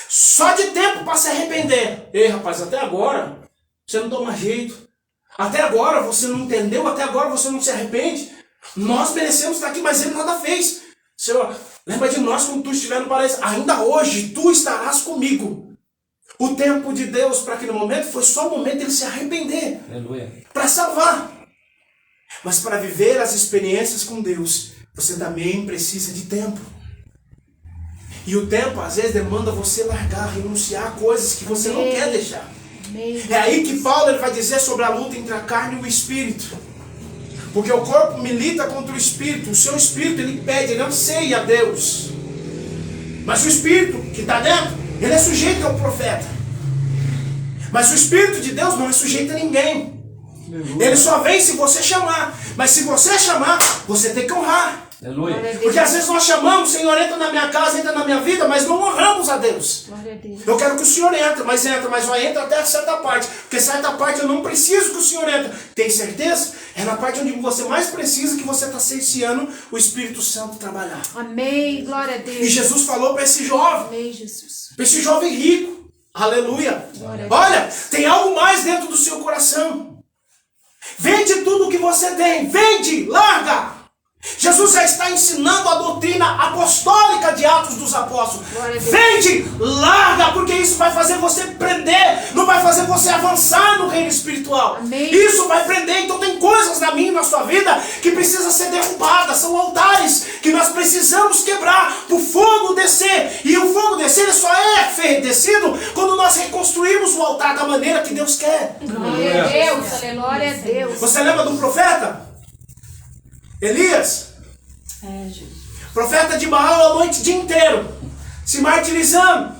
Só de tempo para se arrepender. Ei, rapaz, até agora você não toma jeito. Até agora você não entendeu. Até agora você não se arrepende. Nós merecemos estar aqui, mas ele nada fez. Senhor, lembra de nós quando tu estiver no paraíso. Ainda hoje tu estarás comigo. O tempo de Deus para aquele momento foi só o momento de ele se arrepender. Aleluia. Para salvar. Mas para viver as experiências com Deus, você também precisa de tempo. E o tempo, às vezes, demanda você largar, renunciar a coisas que você não quer deixar. Amém. É aí que Paulo ele vai dizer sobre a luta entre a carne e o espírito. Porque o corpo milita contra o espírito. O seu espírito ele pede, ele anseia a Deus. Mas o espírito que está dentro, ele é sujeito ao profeta. Mas o espírito de Deus não é sujeito a ninguém. Ele só vem se você chamar. Mas se você chamar, você tem que honrar. Aleluia. Porque às vezes nós chamamos, Senhor, entra na minha casa, entra na minha vida, mas não honramos a Deus. Glória a Deus. Eu quero que o Senhor entre, mas vai entra até certa parte. Porque certa parte eu não preciso que o Senhor entre. Tem certeza? É na parte onde você mais precisa que você está cerceando o Espírito Santo trabalhar. Amém. Glória a Deus. E Jesus falou para esse jovem, Amém, Jesus. para esse jovem rico. Aleluia. Glória a Deus. Olha, tem algo mais dentro do seu coração. Vende tudo o que você tem. Vende, larga. Jesus já está ensinando a doutrina apostólica de Atos dos Apóstolos. Vende, larga, porque isso vai fazer você prender, não vai fazer você avançar no reino espiritual. Amém. Isso vai prender. Então tem coisas na minha e na sua vida que precisam ser derrubadas. São altares que nós precisamos quebrar para o fogo descer. E o fogo descer ele só é descido quando nós reconstruímos o altar da maneira que Deus quer. Glória a Deus. Glória a Deus. Você lembra do profeta? Elias? Profeta de Baal a noite dia inteiro, se martirizando.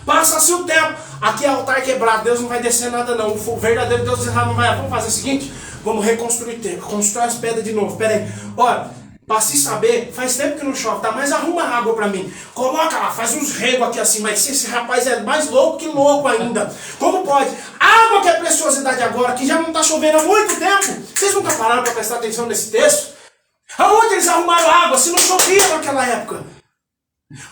Passa-se o tempo. Aqui é altar quebrado, Deus não vai descer nada não. O verdadeiro Deus não vai. Vamos fazer o seguinte, vamos reconstruir o templo, constrói as pedras de novo. Pera aí, olha, para se saber, faz tempo que não chove, tá? Mas arruma água para mim. Coloca lá, faz uns regos aqui assim, mas esse rapaz é mais louco que louco ainda. Como pode? Água que é preciosidade agora, que já não está chovendo há muito tempo. Vocês nunca pararam para prestar atenção nesse texto? Aonde eles arrumaram água se não chovia naquela época?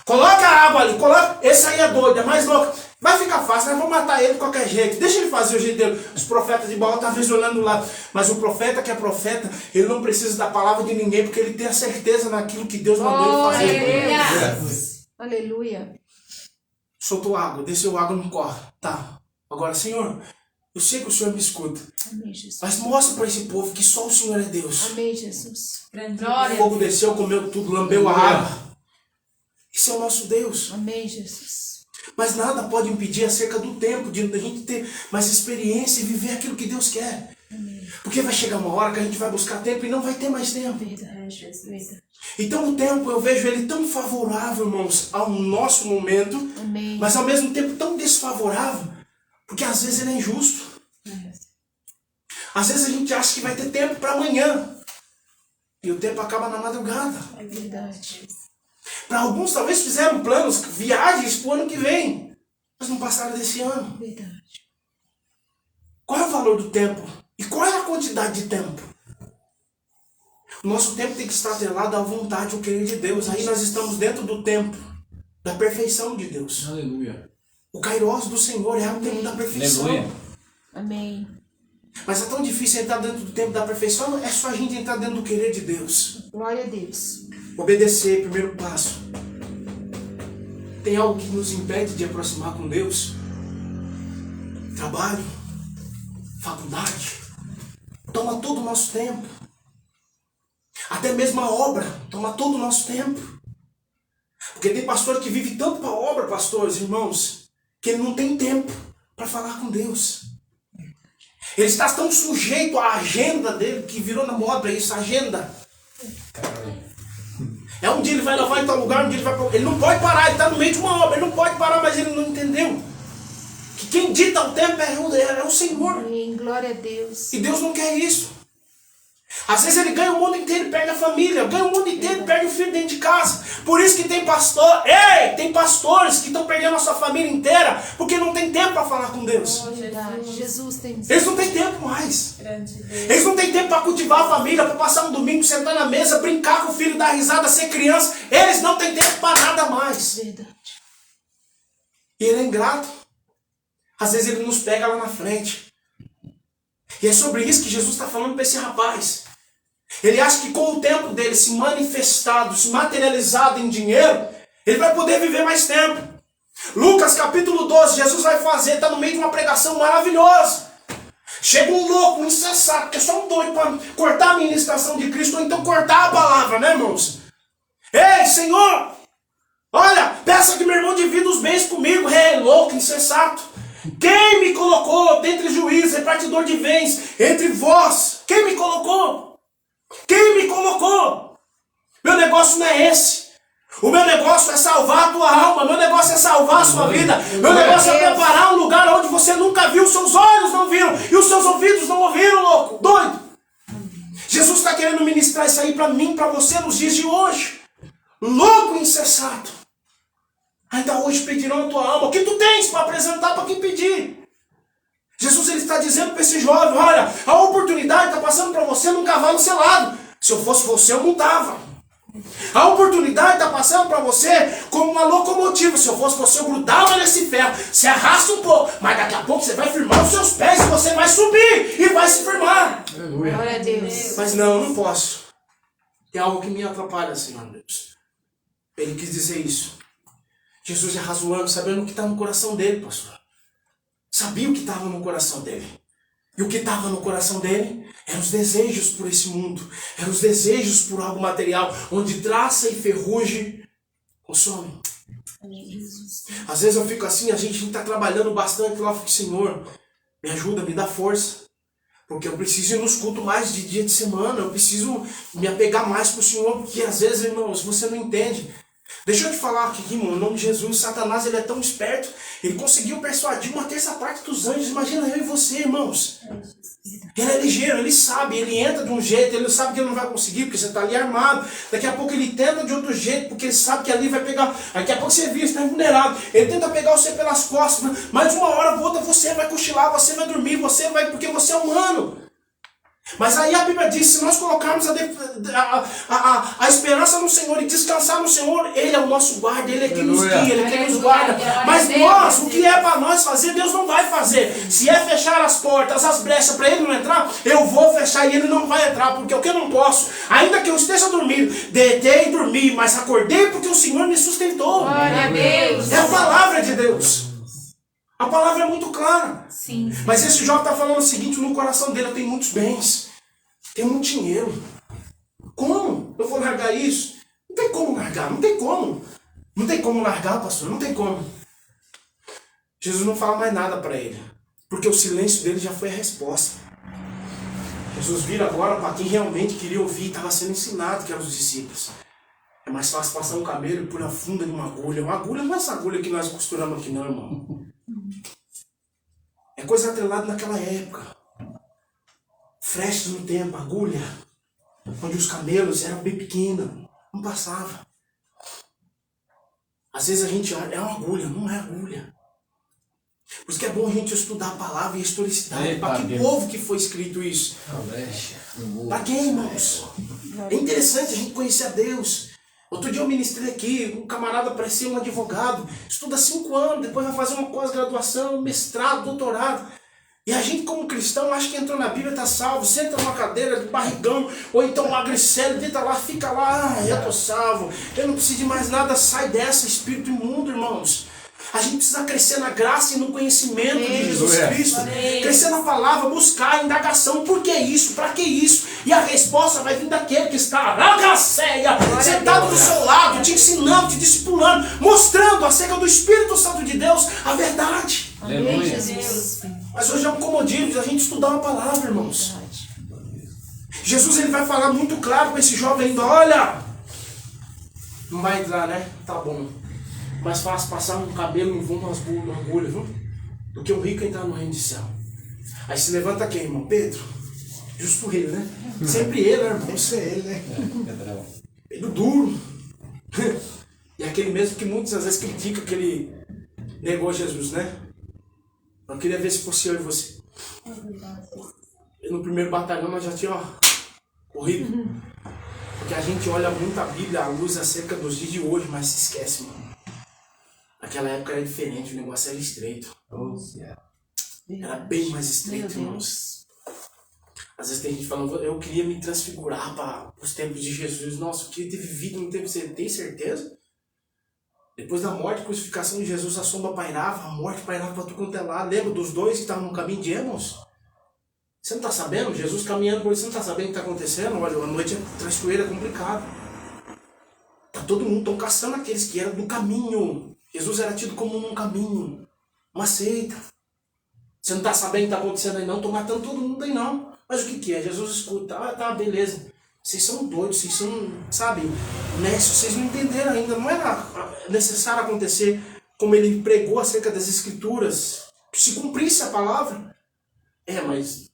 Coloca a água ali, coloca. Esse aí é doido, é mais louco. Vai ficar fácil, nós vamos matar ele de qualquer jeito. Deixa ele fazer o jeito dele. Os profetas de Baal estão visionando do lado. Mas o profeta que é profeta, ele não precisa da palavra de ninguém, porque ele tem a certeza naquilo que Deus mandou ele fazer. Aleluia. Soltou água, desceu água no corre. Tá. Agora, Senhor, eu sei que o Senhor me escuta. Amém, Jesus. Mas mostra para esse povo que só o Senhor é Deus. Amém, Jesus. O fogo desceu, comeu tudo, lambeu a água. Esse é o nosso Deus. Amém, Jesus. Mas nada pode impedir acerca do tempo de a gente ter mais experiência e viver aquilo que Deus quer. Amém. Porque vai chegar uma hora que a gente vai buscar tempo e não vai ter mais tempo. Verdade, Jesus. Então o tempo eu vejo ele tão favorável, irmãos, ao nosso momento, Amém. mas ao mesmo tempo tão desfavorável, porque às vezes ele é injusto. Às vezes a gente acha que vai ter tempo para amanhã e o tempo acaba na madrugada. É verdade. Para alguns talvez fizeram planos, viagens para o ano que vem, mas não passaram desse ano. Verdade. Qual é o valor do tempo? E qual é a quantidade de tempo? O nosso tempo tem que estar atrelado à vontade, ao querer de Deus. Aí nós estamos dentro do tempo da perfeição de Deus. Aleluia. O kairos do Senhor é o tempo da perfeição. Aleluia. Amém. Mas é tão difícil entrar dentro do tempo da perfeição, é só a gente entrar dentro do querer de Deus. Glória a Deus. Obedecer, primeiro passo. Tem algo que nos impede de aproximar com Deus? Trabalho, faculdade, toma todo o nosso tempo. Até mesmo a obra toma todo o nosso tempo. Porque tem pastor que vive tanto para a obra, pastores, irmãos, que ele não tem tempo para falar com Deus. Ele está tão sujeito à agenda dele, que virou na moda isso, agenda. É um dia ele vai levar em tal lugar, um dia ele vai para... Ele não pode parar, ele está no meio de uma obra, ele não pode parar, mas ele não entendeu. Que quem dita o tempo é o Senhor. Amém. Glória a Deus. E Deus não quer isso. Às vezes ele ganha o mundo inteiro e perde a família, ganha o mundo inteiro e perde o filho dentro de casa. Por isso que tem tem pastores que estão perdendo a sua família inteira, porque não tem tempo para falar com Deus. Verdade. Jesus tem Eles não têm tempo mais. Eles não têm tempo para cultivar a família, para passar um domingo, sentar na mesa, brincar com o filho, dar risada, ser criança. Eles não têm tempo para nada mais. Verdade. E ele é ingrato. Às vezes ele nos pega lá na frente. E é sobre isso que Jesus está falando para esse rapaz. Ele acha que com o tempo dele se manifestado, se materializado em dinheiro, ele vai poder viver mais tempo. Lucas capítulo 12, Jesus vai fazer, está no meio de uma pregação maravilhosa. Chega um louco, um insensato, que é só um doido para cortar a ministração de Cristo, ou então cortar a palavra, né, irmãos? Ei, Senhor, olha, peça que meu irmão divida os bens comigo. Ei, louco, insensato. Quem me colocou dentre juízes, repartidor de bens, entre vós? Quem me colocou? Quem me colocou? Meu negócio não é esse. O meu negócio é salvar a tua alma. Meu negócio é salvar a sua vida. Meu negócio é preparar um lugar onde você nunca viu, seus olhos não viram e os seus ouvidos não ouviram, louco, doido. Jesus está querendo ministrar isso aí para mim, para você nos dias de hoje. Louco e insensato. Ainda hoje pedirão a tua alma. O que tu tens para apresentar para quem pedir? Jesus ele está dizendo para esse jovem, olha, a oportunidade está passando para você num cavalo selado. Se eu fosse você, eu montava. A oportunidade está passando para você como uma locomotiva. Se eu fosse você, eu grudava nesse ferro. Você arrasta um pouco, mas daqui a pouco você vai firmar os seus pés e você vai subir e vai se firmar. Glória a Deus. Mas não, eu não posso. É algo que me atrapalha, Senhor Deus. Ele quis dizer isso. Jesus é razoando, sabendo o que está no coração dele, pastor. Sabia o que estava no coração dele. E o que estava no coração dele eram os desejos por esse mundo. Eram os desejos por algo material, onde traça e ferrugem consome. Às vezes eu fico assim, a gente está trabalhando bastante lá, eu fico, Senhor, me ajuda, me dá força. Porque eu preciso ir nos cultos mais de dia de semana, eu preciso me apegar mais para o Senhor, porque às vezes, irmãos, você não entende. Deixa eu te falar aqui, irmão, em nome de Jesus, Satanás ele é tão esperto, ele conseguiu persuadir uma terça parte dos anjos. Imagina eu e você, irmãos. Ele é ligeiro, ele sabe, ele entra de um jeito, ele sabe que ele não vai conseguir, porque você está ali armado. Daqui a pouco ele tenta de outro jeito, porque ele sabe que ali vai pegar. Daqui a pouco você vê, você está vulnerável. Ele tenta pegar você pelas costas, mas uma hora ou outra você vai cochilar, você vai dormir, você vai, porque você é humano. Mas aí a Bíblia diz, se nós colocarmos a esperança no Senhor e descansar no Senhor, Ele é o nosso guarda, Ele é quem nos guia, Ele é quem nos guarda. Mas nós, o que é para nós fazer, Deus não vai fazer. Se é fechar as portas, as brechas para Ele não entrar, eu vou fechar e Ele não vai entrar, porque o que eu não posso, ainda que eu esteja dormindo, deitei e dormi, mas acordei porque o Senhor me sustentou. Glória a Deus. É a palavra de Deus. A palavra é muito clara. Sim. Mas esse jovem está falando o seguinte, no coração dele, eu tenho muitos bens, tenho muito dinheiro. Como eu vou largar isso? Não tem como largar, não tem como. Não tem como largar, pastor, não tem como. Jesus não fala mais nada para ele, porque o silêncio dele já foi a resposta. Jesus vira agora para quem realmente queria ouvir, estava sendo ensinado, que eram os discípulos. É mais fácil passar um camelo por a funda de uma agulha. Uma agulha não é essa agulha que nós costuramos aqui não, irmão. É coisa atrelada naquela época. Frestas no tempo, agulha. Onde os camelos eram bem pequenos. Não passava. Às vezes a gente olha, é uma agulha, não é agulha. Por isso que é bom a gente estudar a palavra e a historicidade. Para que povo que foi escrito isso? Para quem, irmãos? É interessante a gente conhecer a Deus. Outro dia eu ministrei aqui, um camarada parecia um advogado, estuda 5 anos, depois vai fazer uma pós-graduação, mestrado, doutorado. E a gente como cristão acha que entrou na Bíblia, está salvo, senta numa cadeira de barrigão, ou então magricelo, deita lá, fica lá, eu estou salvo, eu não preciso de mais nada, sai dessa, espírito imundo, irmãos. A gente precisa crescer na graça e no conhecimento de Jesus Cristo. Crescer na palavra, buscar a indagação. Por que isso? Para que isso? E a resposta vai vir daquele que está sentado do seu lado, te ensinando, te discipulando, mostrando acerca do Espírito Santo de Deus a verdade. Amém, Jesus. Mas hoje é um comodismo a gente estudar uma palavra, irmãos. Jesus ele vai falar muito claro para esse jovem ainda, olha, não vai entrar, né? Tá bom. Mais fácil passar um cabelo em uma agulha, viu? Do que um rico entrar no reino de céu. Aí se levanta quem, irmão? Pedro. Justo ele, né? Sempre ele, né, irmão? Isso é ele, né? Pedro duro. E aquele mesmo que muitas vezes critica que ele negou Jesus, né? Eu queria ver se fosse eu e você. E no primeiro batalhão nós já tínhamos corrido. Porque a gente olha muito a Bíblia à luz acerca dos dias de hoje, mas se esquece, mano. Naquela época era diferente, o negócio era estreito. Era bem mais estreito, irmãos. Às vezes tem gente falando, eu queria me transfigurar para os tempos de Jesus. Nossa, eu queria ter vivido no tempo, você tem certeza? Depois da morte e crucificação de Jesus, a sombra pairava, a morte pairava para tudo quanto é lado. Lembra dos dois que estavam no caminho de Emaús? Você não está sabendo? Jesus caminhando por isso, você não está sabendo o que está acontecendo? Olha, a noite é traiçoeira, é complicado. Tá todo mundo, estão caçando aqueles que eram do caminho. Jesus era tido como um caminho, uma seita. Você não está sabendo o que está acontecendo aí não, estou matando todo mundo aí não. Mas o que é? Jesus escuta, tá, beleza. Vocês são doidos, vocês são, sabe, mestres, vocês não entenderam ainda. Não era necessário acontecer como ele pregou acerca das Escrituras. Se cumprisse a palavra. Mas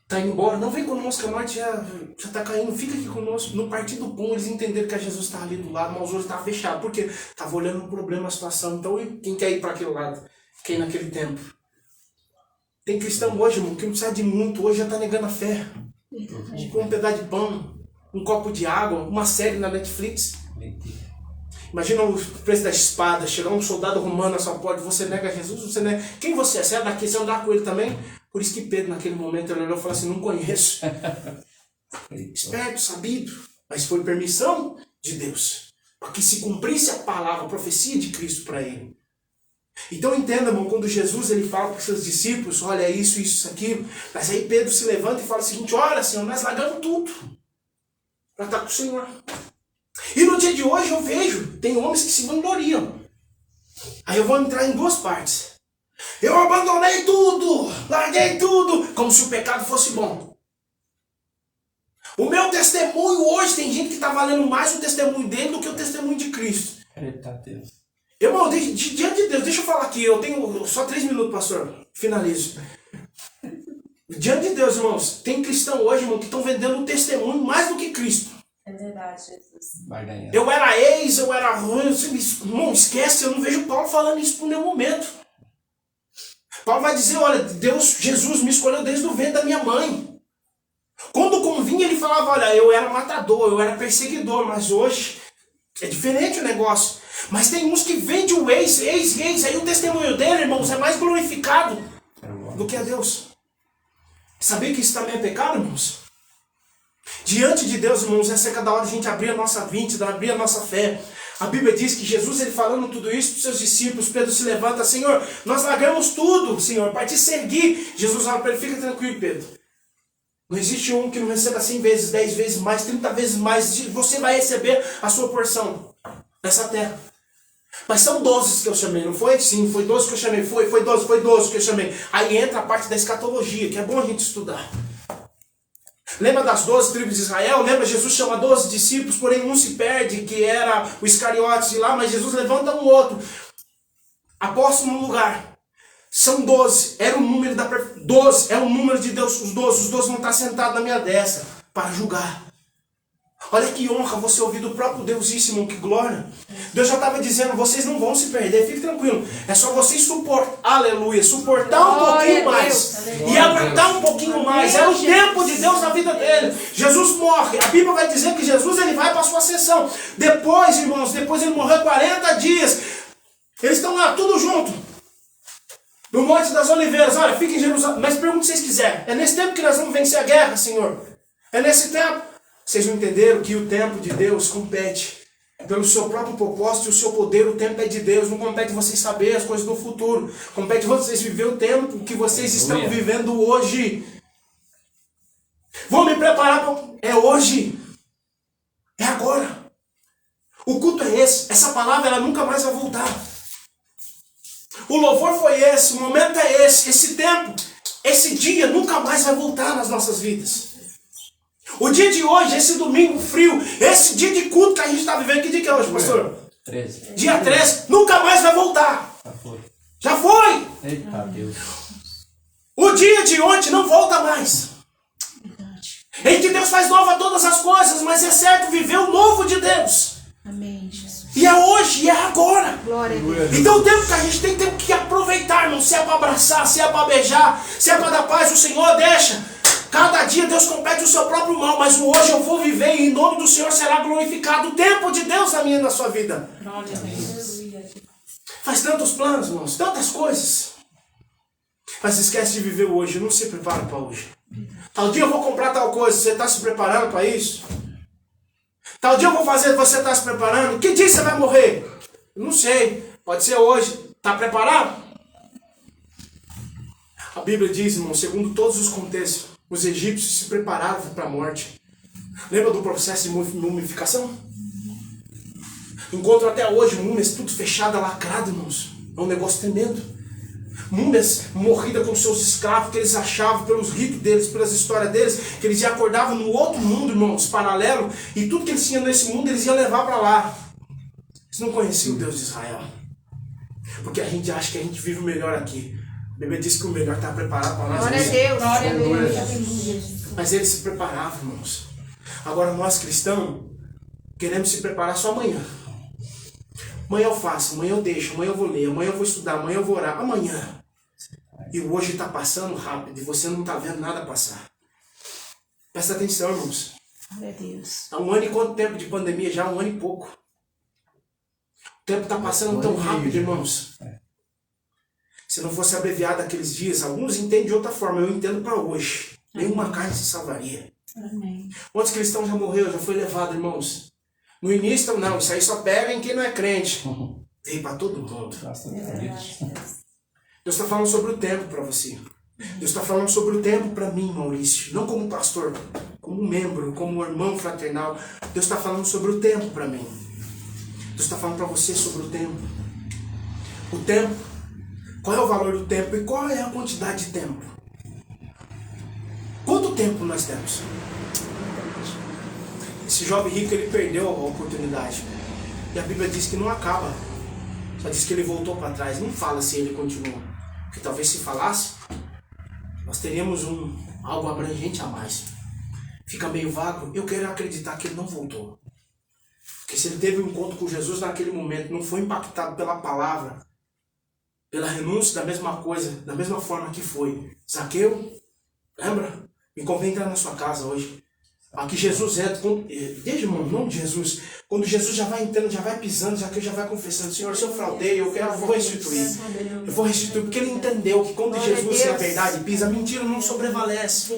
tá indo embora. Não vem conosco, a noite já tá caindo. Fica aqui conosco. No partir do pão, eles entenderam que Jesus estava ali do lado, mas os olhos estavam fechados. Porque estava olhando o problema, a situação. Então, quem quer ir para aquele lado? Quem naquele tempo? Tem cristão hoje, irmão, que não precisa de muito. Hoje já está negando a fé. Com um pedaço de pão, um copo de água, uma série na Netflix. Imagina o preço da espada, chegar um soldado romano na sua porta, você nega Jesus, você nega... Quem você é? Você é daqui, você andar com ele também? Por isso que Pedro naquele momento ele olhou e falou assim, não conheço. Esperto, sabido, mas foi permissão de Deus. Para que se cumprisse a palavra, a profecia de Cristo para ele. Então entenda, irmão, quando Jesus ele fala para os seus discípulos, olha isso, aquilo. Mas aí Pedro se levanta e fala o seguinte, olha Senhor, nós largamos tudo para estar com o Senhor. E no dia de hoje eu vejo, tem homens que se vangloriam. Aí eu vou entrar em duas partes. Eu abandonei tudo, larguei tudo, como se o pecado fosse bom. O meu testemunho hoje, tem gente que está valendo mais o testemunho dele do que o testemunho de Cristo. Eita Deus. Irmão, diante de Deus, deixa eu falar aqui, eu tenho só 3 minutos, pastor, finalizo. Diante de Deus, irmãos, tem cristão hoje, irmão, que estão vendendo o testemunho mais do que Cristo. É verdade, Jesus. Vai ganhar. Eu era ruim, irmão, esquece, eu não vejo Paulo falando isso por nenhum momento. Paulo vai dizer, olha, Deus, Jesus me escolheu desde o ventre da minha mãe. Quando convinha, ele falava, olha, eu era matador, eu era perseguidor, mas hoje é diferente o negócio. Mas tem uns que vendem o ex, aí o testemunho dele, irmãos, é mais glorificado do que a Deus. Sabia que isso também é pecado, irmãos? Diante de Deus, irmãos, essa é cada hora a gente abrir a nossa mente, abrir a nossa fé. A Bíblia diz que Jesus, ele falando tudo isso para os seus discípulos, Pedro se levanta, Senhor, nós largamos tudo, Senhor, para te seguir. Jesus fala para ele, fica tranquilo, Pedro. Não existe um que não receba 100 vezes, 10 vezes mais, 30 vezes mais. Você vai receber a sua porção nessa terra. Mas são 12 que eu chamei, não foi? Sim, foi 12 que eu chamei. Foi 12 que eu chamei. Aí entra a parte da escatologia, que é bom a gente estudar. Lembra das 12 tribos de Israel? Lembra? Jesus chama 12 discípulos, porém um se perde, que era o Iscariotes de lá, mas Jesus levanta um outro. Aposto num lugar. São 12. Era o número da 12 é o número de Deus. Os 12 vão estar sentados na minha destra para julgar. Olha que honra você ouvir do próprio Deusíssimo, que glória. Deus já estava dizendo, vocês não vão se perder, fique tranquilo. É só vocês suportar, aleluia, suportar um pouquinho mais. E aguentar um pouquinho mais. É o tempo de Deus na vida dele. Jesus morre. A Bíblia vai dizer que Jesus ele vai para a sua ascensão. Depois, irmãos, depois ele morreu 40 dias. Eles estão lá, tudo junto. No Monte das Oliveiras. Olha, fiquem em Jerusalém. Mas pergunta se vocês quiserem. É nesse tempo que nós vamos vencer a guerra, Senhor? É nesse tempo? Vocês não entenderam que o tempo de Deus compete pelo seu próprio propósito e o seu poder. O tempo é de Deus. Não compete vocês saber as coisas do futuro. Compete vocês viver o tempo que vocês estão vivendo hoje. Vou me preparar para... É hoje. É agora. O culto é esse. Essa palavra ela nunca mais vai voltar. O louvor foi esse. O momento é esse. Esse tempo, esse dia nunca mais vai voltar nas nossas vidas. O dia de hoje, esse domingo frio, esse dia de culto que a gente está vivendo, que dia que é hoje, pastor? 13. Dia 13, nunca mais vai voltar. Já foi. Já foi. Eita Deus. O dia de ontem não volta mais. Em que Deus faz nova todas as coisas, mas é certo viver o novo de Deus. Amém, Jesus. E é hoje, e é agora. Glória a Deus. Então o tempo que a gente tem que aproveitar, irmão. Se é para abraçar, se é para beijar, se é para dar paz, o Senhor deixa. Cada dia Deus compete o seu próprio mal, mas o hoje eu vou viver e em nome do Senhor será glorificado o tempo de Deus na minha e na sua vida. Glória a Deus. Faz tantos planos, irmãos, tantas coisas. Mas esquece de viver o hoje, não se prepara para hoje. Tal dia eu vou comprar tal coisa, você está se preparando para isso? Tal dia eu vou fazer, você está se preparando? Que dia você vai morrer? Não sei, pode ser hoje. Está preparado? A Bíblia diz, irmão, segundo todos os contextos, os egípcios se preparavam para a morte. Lembra do processo de mumificação? Encontro até hoje múmias tudo fechada, lacrado, irmãos. É um negócio tremendo. Múmias morridas com seus escravos, que eles achavam pelos ritos deles, pelas histórias deles, que eles já acordavam no outro mundo, irmãos, paralelo, e tudo que eles tinham nesse mundo, eles iam levar para lá. Eles não conheciam o Deus de Israel. Porque a gente acha que a gente vive o melhor aqui. A Bíblia diz que o melhor está preparado para nós. Glória a Deus. Glória a Deus. Mas eles se preparavam, irmãos. Agora nós cristãos queremos se preparar só amanhã. Amanhã eu faço, amanhã eu deixo, amanhã eu vou ler, amanhã eu vou estudar, amanhã eu vou orar. Amanhã. E o hoje está passando rápido e você não está vendo nada passar. Presta atenção, irmãos. Glória a Deus. Há 1 ano e quanto tempo de pandemia? Já 1 ano e pouco. O tempo está passando tão rápido, irmãos. Se não fosse abreviado aqueles dias, alguns entendem de outra forma, eu entendo para hoje. Nenhuma carne se salvaria. Amém. Quantos cristãos já morreu, já foi levado, irmãos? No início, não, isso aí só pega em quem não é crente. Veio para todo mundo. Deus está falando sobre o tempo para você. Deus está falando sobre o tempo para mim, Maurício. Não como pastor, como membro, como irmão fraternal. Deus está falando sobre o tempo para mim. Deus está falando para você sobre o tempo. O tempo. Qual é o valor do tempo e qual é a quantidade de tempo? Quanto tempo nós temos? Esse jovem rico, ele perdeu a oportunidade. E a Bíblia diz que não acaba. Só diz que ele voltou para trás. Não fala se ele continuou. Porque talvez se falasse, nós teríamos algo abrangente a mais. Fica meio vago. Eu quero acreditar que ele não voltou. Porque se ele teve um encontro com Jesus naquele momento, não foi impactado pela palavra, pela renúncia, da mesma coisa, da mesma forma que foi. Zaqueu, lembra? Me convém entrar na sua casa hoje. Aqui Jesus entra, desde o nome de Jesus, quando Jesus já vai entrando, já vai pisando, Zaqueu já vai confessando, Senhor, se eu fraudei, eu vou restituir. Eu vou restituir, porque ele entendeu que quando Jesus, na verdade, pisa, a mentira não sobrevalece.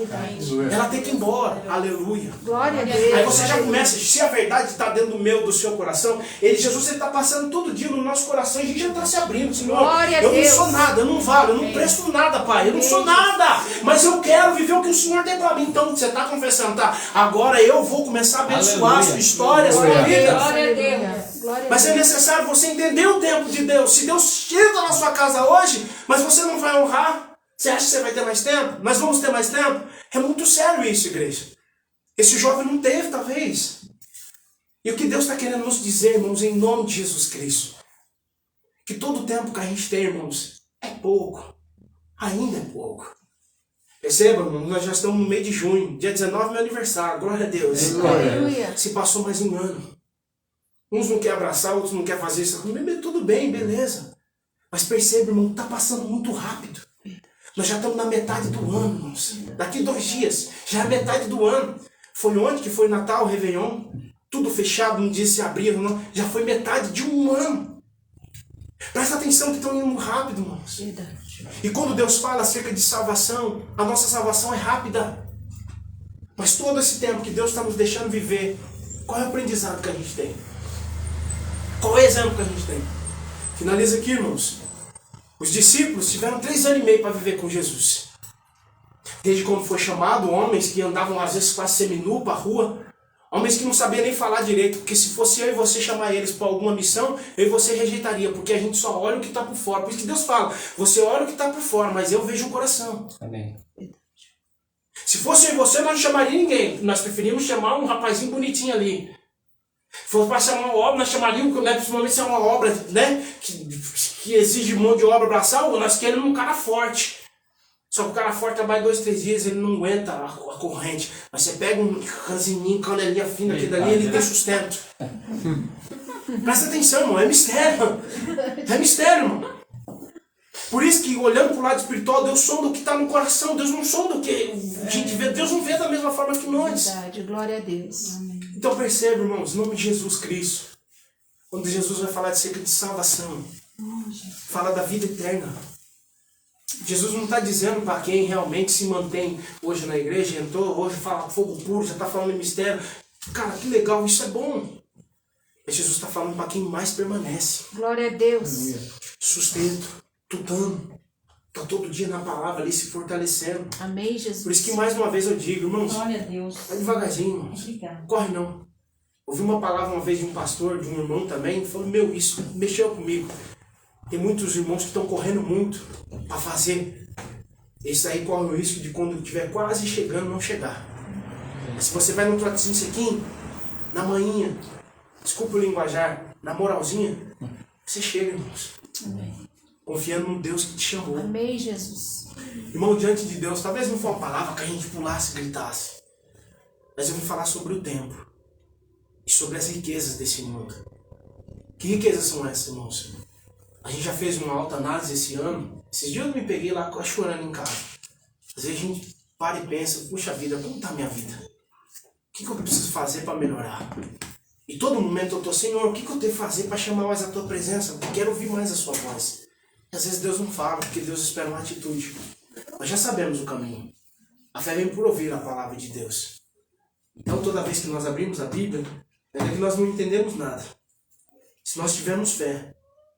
Ela tem que ir embora. Aleluia. Glória a Deus. Aí você já começa, se a verdade está dentro do seu coração, Jesus está passando todo dia no nosso coração, e a gente já está se abrindo. Senhor, eu não sou nada, eu não valho, eu não presto nada, Pai, eu não sou nada, mas eu quero viver o que o Senhor tem para mim. Então você está confessando, tá? Agora eu vou começar a abençoar a sua história, a sua vida. Glória a Deus. Mas é necessário você entender o tempo de Deus. Se Deus chega na sua casa hoje, mas você não vai honrar, você acha que você vai ter mais tempo? Nós vamos ter mais tempo? É muito sério isso, igreja. Esse jovem não teve, talvez. E o que Deus está querendo nos dizer, irmãos, em nome de Jesus Cristo, que todo o tempo que a gente tem, irmãos, é pouco. Ainda é pouco. Perceba, irmão, nós já estamos no mês de junho, dia 19 é meu aniversário, glória a Deus. Aleluia. Se passou mais um ano. Uns não querem abraçar, outros não querem fazer isso. Tudo bem, beleza. Mas perceba, irmão, está passando muito rápido. Nós já estamos na metade do ano, irmãos. Daqui 2 dias, já é a metade do ano. Foi onde que foi Natal, Réveillon? Tudo fechado, um dia se abriram, não? Já foi metade de um ano. Presta atenção que estão indo rápido, irmãos. Verdade. E quando Deus fala acerca de salvação, a nossa salvação é rápida. Mas todo esse tempo que Deus está nos deixando viver, qual é o aprendizado que a gente tem? Qual é o exemplo que a gente tem? Finaliza aqui, irmãos. Os discípulos tiveram 3 anos e meio para viver com Jesus. Desde quando foi chamado, homens que andavam às vezes quase seminu para a rua, homens que não sabiam nem falar direito, porque se fosse eu e você chamar eles para alguma missão, eu e você rejeitaria, porque a gente só olha o que está por fora. Por isso que Deus fala, você olha o que está por fora, mas eu vejo o coração. Amém. Se fosse eu e você, nós não chamaríamos ninguém. Nós preferimos chamar um rapazinho bonitinho ali. Se fosse para chamar uma obra, nós chamaríamos, né, principalmente se é uma obra, né, que exige um monte de obra braçal, nós queremos um cara forte. Só que o cara forte trabalha 2, 3 dias, ele não aguenta a corrente. Mas você pega um canzininho, canelinha fina aqui dali, ele tem sustento. Presta atenção, irmão, é mistério. É mistério, irmão. Por isso que olhando para o lado espiritual, Deus sonda o que está no coração. Deus não sonda o que a gente vê. Deus não vê da mesma forma que nós. Verdade, glória a Deus. Amém. Então perceba, irmãos, em nome de Jesus Cristo, quando Jesus vai falar de acerca de salvação, fala da vida eterna. Jesus não está dizendo para quem realmente se mantém hoje na igreja, entrou, hoje fala fogo puro, já está falando em mistério. Cara, que legal, isso é bom. Mas Jesus está falando para quem mais permanece. Glória a Deus. Sustento, tutano. Está todo dia na palavra ali se fortalecendo. Amém, Jesus. Por isso que mais uma vez eu digo, irmãos, Glória a Deus. vai devagarzinho, irmãos. Obrigada. Corre não. Ouvi uma palavra uma vez de um pastor, de um irmão também, falou, isso mexeu comigo. Tem muitos irmãos que estão correndo muito para fazer. Esse aí corre o risco de quando estiver quase chegando, não chegar. Mas se você vai no trotezinho sequinho, na manhinha, desculpa o linguajar, na moralzinha, você chega, irmãos. Amém. Confiando no Deus que te chamou. Amém, Jesus. Irmão, diante de Deus, talvez não for uma palavra que a gente pulasse e gritasse. Mas eu vim falar sobre o tempo. E sobre as riquezas desse mundo. Que riquezas são essas, irmãos? A gente já fez uma autoanálise esse ano. Esses dias eu me peguei lá chorando em casa. Às vezes a gente para e pensa, puxa vida, como está a minha vida? O que eu preciso fazer para melhorar? E todo momento eu estou, Senhor, o que eu tenho que fazer para chamar mais a Tua presença? Eu quero ouvir mais a Sua voz. E às vezes Deus não fala, porque Deus espera uma atitude. Nós já sabemos o caminho. A fé vem por ouvir a palavra de Deus. Então toda vez que nós abrimos a Bíblia, é que nós não entendemos nada. Se nós tivermos fé,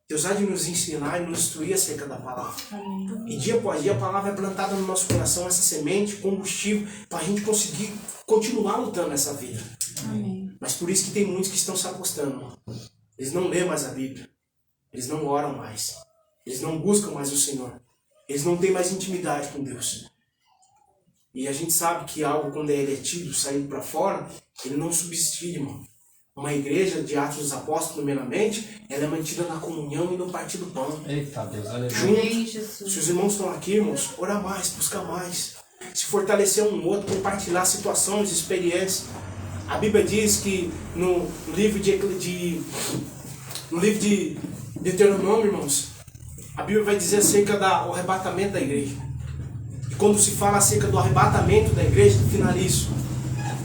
Deus há de nos ensinar e nos instruir acerca da palavra. Amém. E dia após dia a palavra é plantada no nosso coração, essa semente, combustível, para a gente conseguir continuar lutando nessa vida. Amém. Mas por isso que tem muitos que estão se apostando. Eles não lêem mais a Bíblia. Eles não oram mais. Eles não buscam mais o Senhor. Eles não têm mais intimidade com Deus. E a gente sabe que algo, quando ele é tido, saído para fora, ele não subsiste, irmão. Uma igreja de Atos dos Apóstolos, primeiramente, ela é mantida na comunhão e no partir do pão. Eita Deus, aleluia. Amém, Se Jesus. os irmãos estão aqui, irmãos, orar mais, buscar mais. Se fortalecer um outro, compartilhar situações, experiências. A Bíblia diz que no livro de Deuteronômio, irmãos, a Bíblia vai dizer acerca do arrebatamento da igreja. E quando se fala acerca do arrebatamento da igreja, finalizo.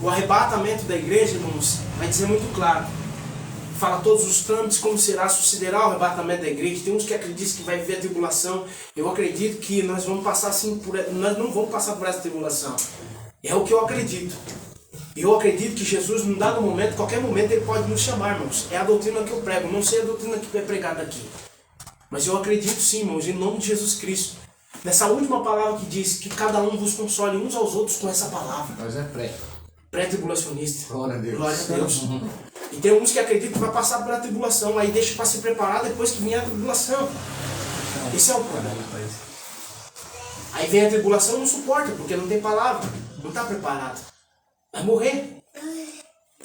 O arrebatamento da igreja, irmãos, vai dizer muito claro. Fala todos os trâmites, como sucederá o arrebatamento da igreja. Tem uns que acreditam que vai haver a tribulação. Eu acredito que nós vamos passar assim nós não vamos passar por essa tribulação. É o que eu acredito. Eu acredito que Jesus, num dado momento, qualquer momento, ele pode nos chamar, irmãos. É a doutrina que eu prego, não sei a doutrina que é pregada aqui. Mas eu acredito sim, irmãos, em nome de Jesus Cristo. Nessa última palavra que diz que cada um vos console uns aos outros com essa palavra. Nós é pré. Pré-tribulacionista. Glória a Deus. Glória a Deus. E tem uns que acreditam que vai passar pela tribulação, aí deixa para se preparar depois que vier a tribulação. Esse é o problema. Aí vem a tribulação e não suporta, porque não tem palavra, não está preparado. Vai morrer.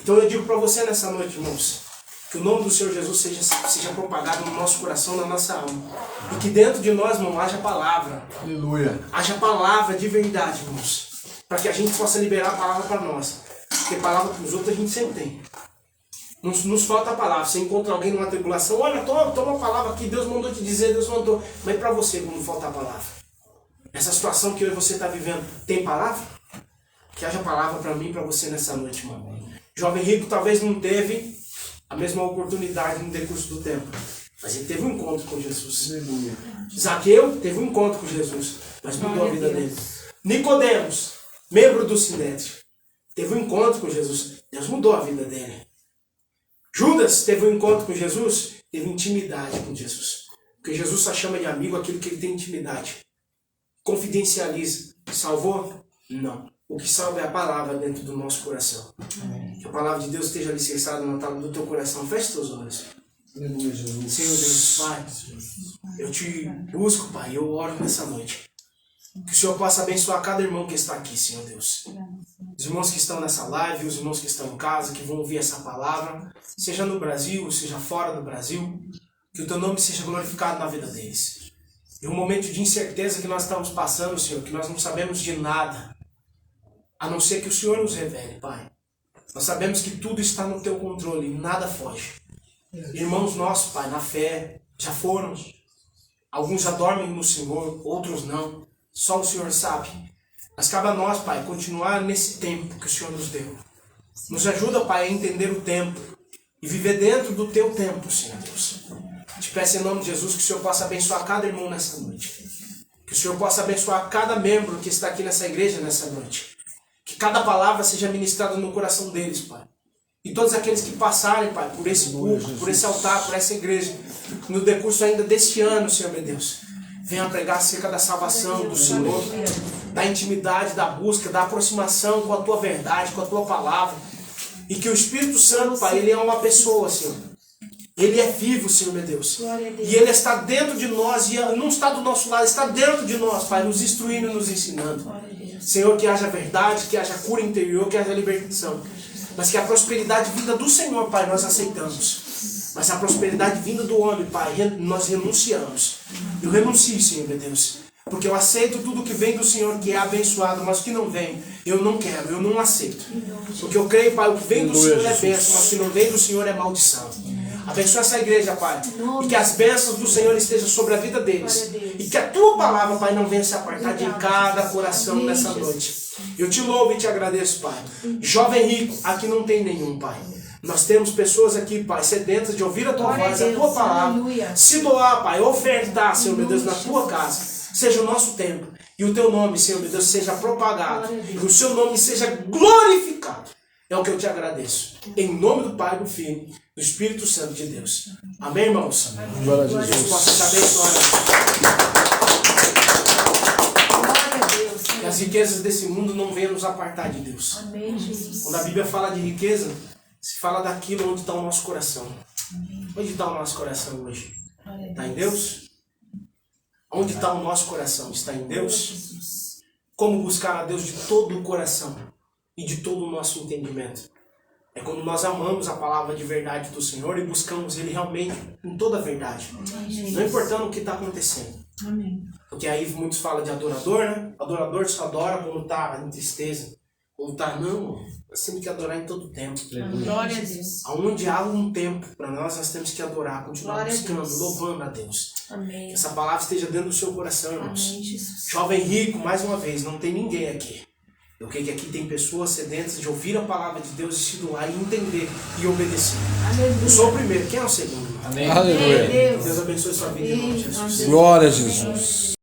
Então eu digo para você nessa noite, irmãos, que o nome do Senhor Jesus seja propagado no nosso coração, na nossa alma. E que dentro de nós, irmão, haja palavra. Aleluia. Haja palavra de verdade, irmãos. Para que a gente possa liberar a palavra para nós. Porque palavra para os outros a gente sempre tem. Não nos falta a palavra. Você encontra alguém numa tribulação, olha, toma a palavra aqui, Deus mandou te dizer, Deus mandou. Mas para você, não falta a palavra. Essa situação que hoje você está vivendo, tem palavra? Que haja palavra para mim e para você nessa noite, irmão. Jovem rico talvez não teve a mesma oportunidade no decurso do tempo. Mas ele teve um encontro com Jesus. Aleluia. Zaqueu teve um encontro com Jesus, mas mudou a vida dele. Nicodemos, membro do Sinédrio, teve um encontro com Jesus. Deus mudou a vida dele. Judas teve um encontro com Jesus, teve intimidade com Jesus. Porque Jesus só chama de amigo aquilo que ele tem intimidade. Confidencializa. Salvou? Não. O que salva é a palavra dentro do nosso coração. Amém. Que a palavra de Deus esteja alicerçada na tábua do teu coração. Feche teus olhos. Aleluia, Jesus. Senhor Deus, Pai, eu te busco, Pai, eu oro nessa noite. Que o Senhor possa abençoar cada irmão que está aqui, Senhor Deus. Os irmãos que estão nessa live, os irmãos que estão em casa, que vão ouvir essa palavra, seja no Brasil, seja fora do Brasil, que o teu nome seja glorificado na vida deles. E um momento de incerteza que nós estamos passando, Senhor, que nós não sabemos de nada, a não ser que o Senhor nos revele, Pai. Nós sabemos que tudo está no teu controle e nada foge. Irmãos nossos, Pai, na fé, já foram. Alguns já dormem no Senhor, outros não. Só o Senhor sabe. Mas cabe a nós, Pai, continuar nesse tempo que o Senhor nos deu. Nos ajuda, Pai, a entender o tempo e viver dentro do teu tempo, Senhor Deus. Te peço em nome de Jesus que o Senhor possa abençoar cada irmão nessa noite. Que o Senhor possa abençoar cada membro que está aqui nessa igreja nessa noite. Que cada palavra seja ministrada no coração deles, Pai. E todos aqueles que passarem, Pai, por esse púlpito, por esse altar, por essa igreja, no decurso ainda deste ano, Senhor meu Deus, venha pregar acerca da salvação do Senhor, da intimidade, da busca, da aproximação com a Tua verdade, com a Tua palavra. E que o Espírito Santo, Pai, Ele é uma pessoa, Senhor. Ele é vivo, Senhor meu Deus. Glória a Deus. E Ele está dentro de nós, e não está do nosso lado, está dentro de nós, Pai, nos instruindo e nos ensinando. Glória a Deus. Senhor, que haja verdade, que haja cura interior, que haja libertação. Mas que a prosperidade vinda do Senhor, Pai, nós aceitamos. Mas a prosperidade vinda do homem, Pai, nós renunciamos. Eu renuncio, Senhor meu Deus. Porque eu aceito tudo que vem do Senhor, que é abençoado, mas o que não vem, eu não quero, eu não aceito. Porque eu creio, Pai, o que vem do Senhor é bênção, mas o que não vem do Senhor é maldição. Abençoa essa igreja, Pai. E que as bênçãos do Senhor estejam sobre a vida deles. E que a Tua palavra, Pai, não venha se apartar de cada coração nessa noite. Eu te louvo e te agradeço, Pai. Jovem rico, aqui não tem nenhum, Pai. Nós temos pessoas aqui, Pai, sedentas de ouvir a Tua voz, a Tua palavra. Se doar, Pai, ofertar, Senhor meu Deus, na Tua casa. Seja o nosso tempo. E o Teu nome, Senhor meu Deus, seja propagado. E o Seu nome seja glorificado. É o que eu te agradeço. Em nome do Pai, do Filho, do Espírito Santo de Deus. Amém, irmãos? Glória a Deus Jesus. possa te abençoar. Glória a Deus. Que as riquezas desse mundo não venham nos apartar de Deus. Amém, Jesus. Quando a Bíblia fala de riqueza, se fala daquilo onde está o nosso coração. Onde está o nosso coração hoje? Está em Deus? Onde está o nosso coração? Está em Deus? Como buscar a Deus de todo o coração e de todo o nosso entendimento? É quando nós amamos a palavra de verdade do Senhor e buscamos Ele realmente em toda a verdade. Não importando o que está acontecendo. Amém. Porque aí muitos falam de adorador, né? Adorador só adora quando está em tristeza. Quando está, não, nós temos que adorar em todo tempo. Glória a Deus. Aonde há um tempo para nós temos que adorar, continuar Glória a buscando, Deus. louvando a Deus. Amém. Que essa palavra esteja dentro do seu coração, irmãos. Amém, Jesus. Jovem rico, mais uma vez, não tem ninguém aqui. Eu creio que aqui tem pessoas sedentas de ouvir a palavra de Deus e se doar e entender e obedecer. Eu sou o primeiro, quem é o segundo? Aleluia. Deus abençoe sua vida em nome de Jesus. Glória a Jesus.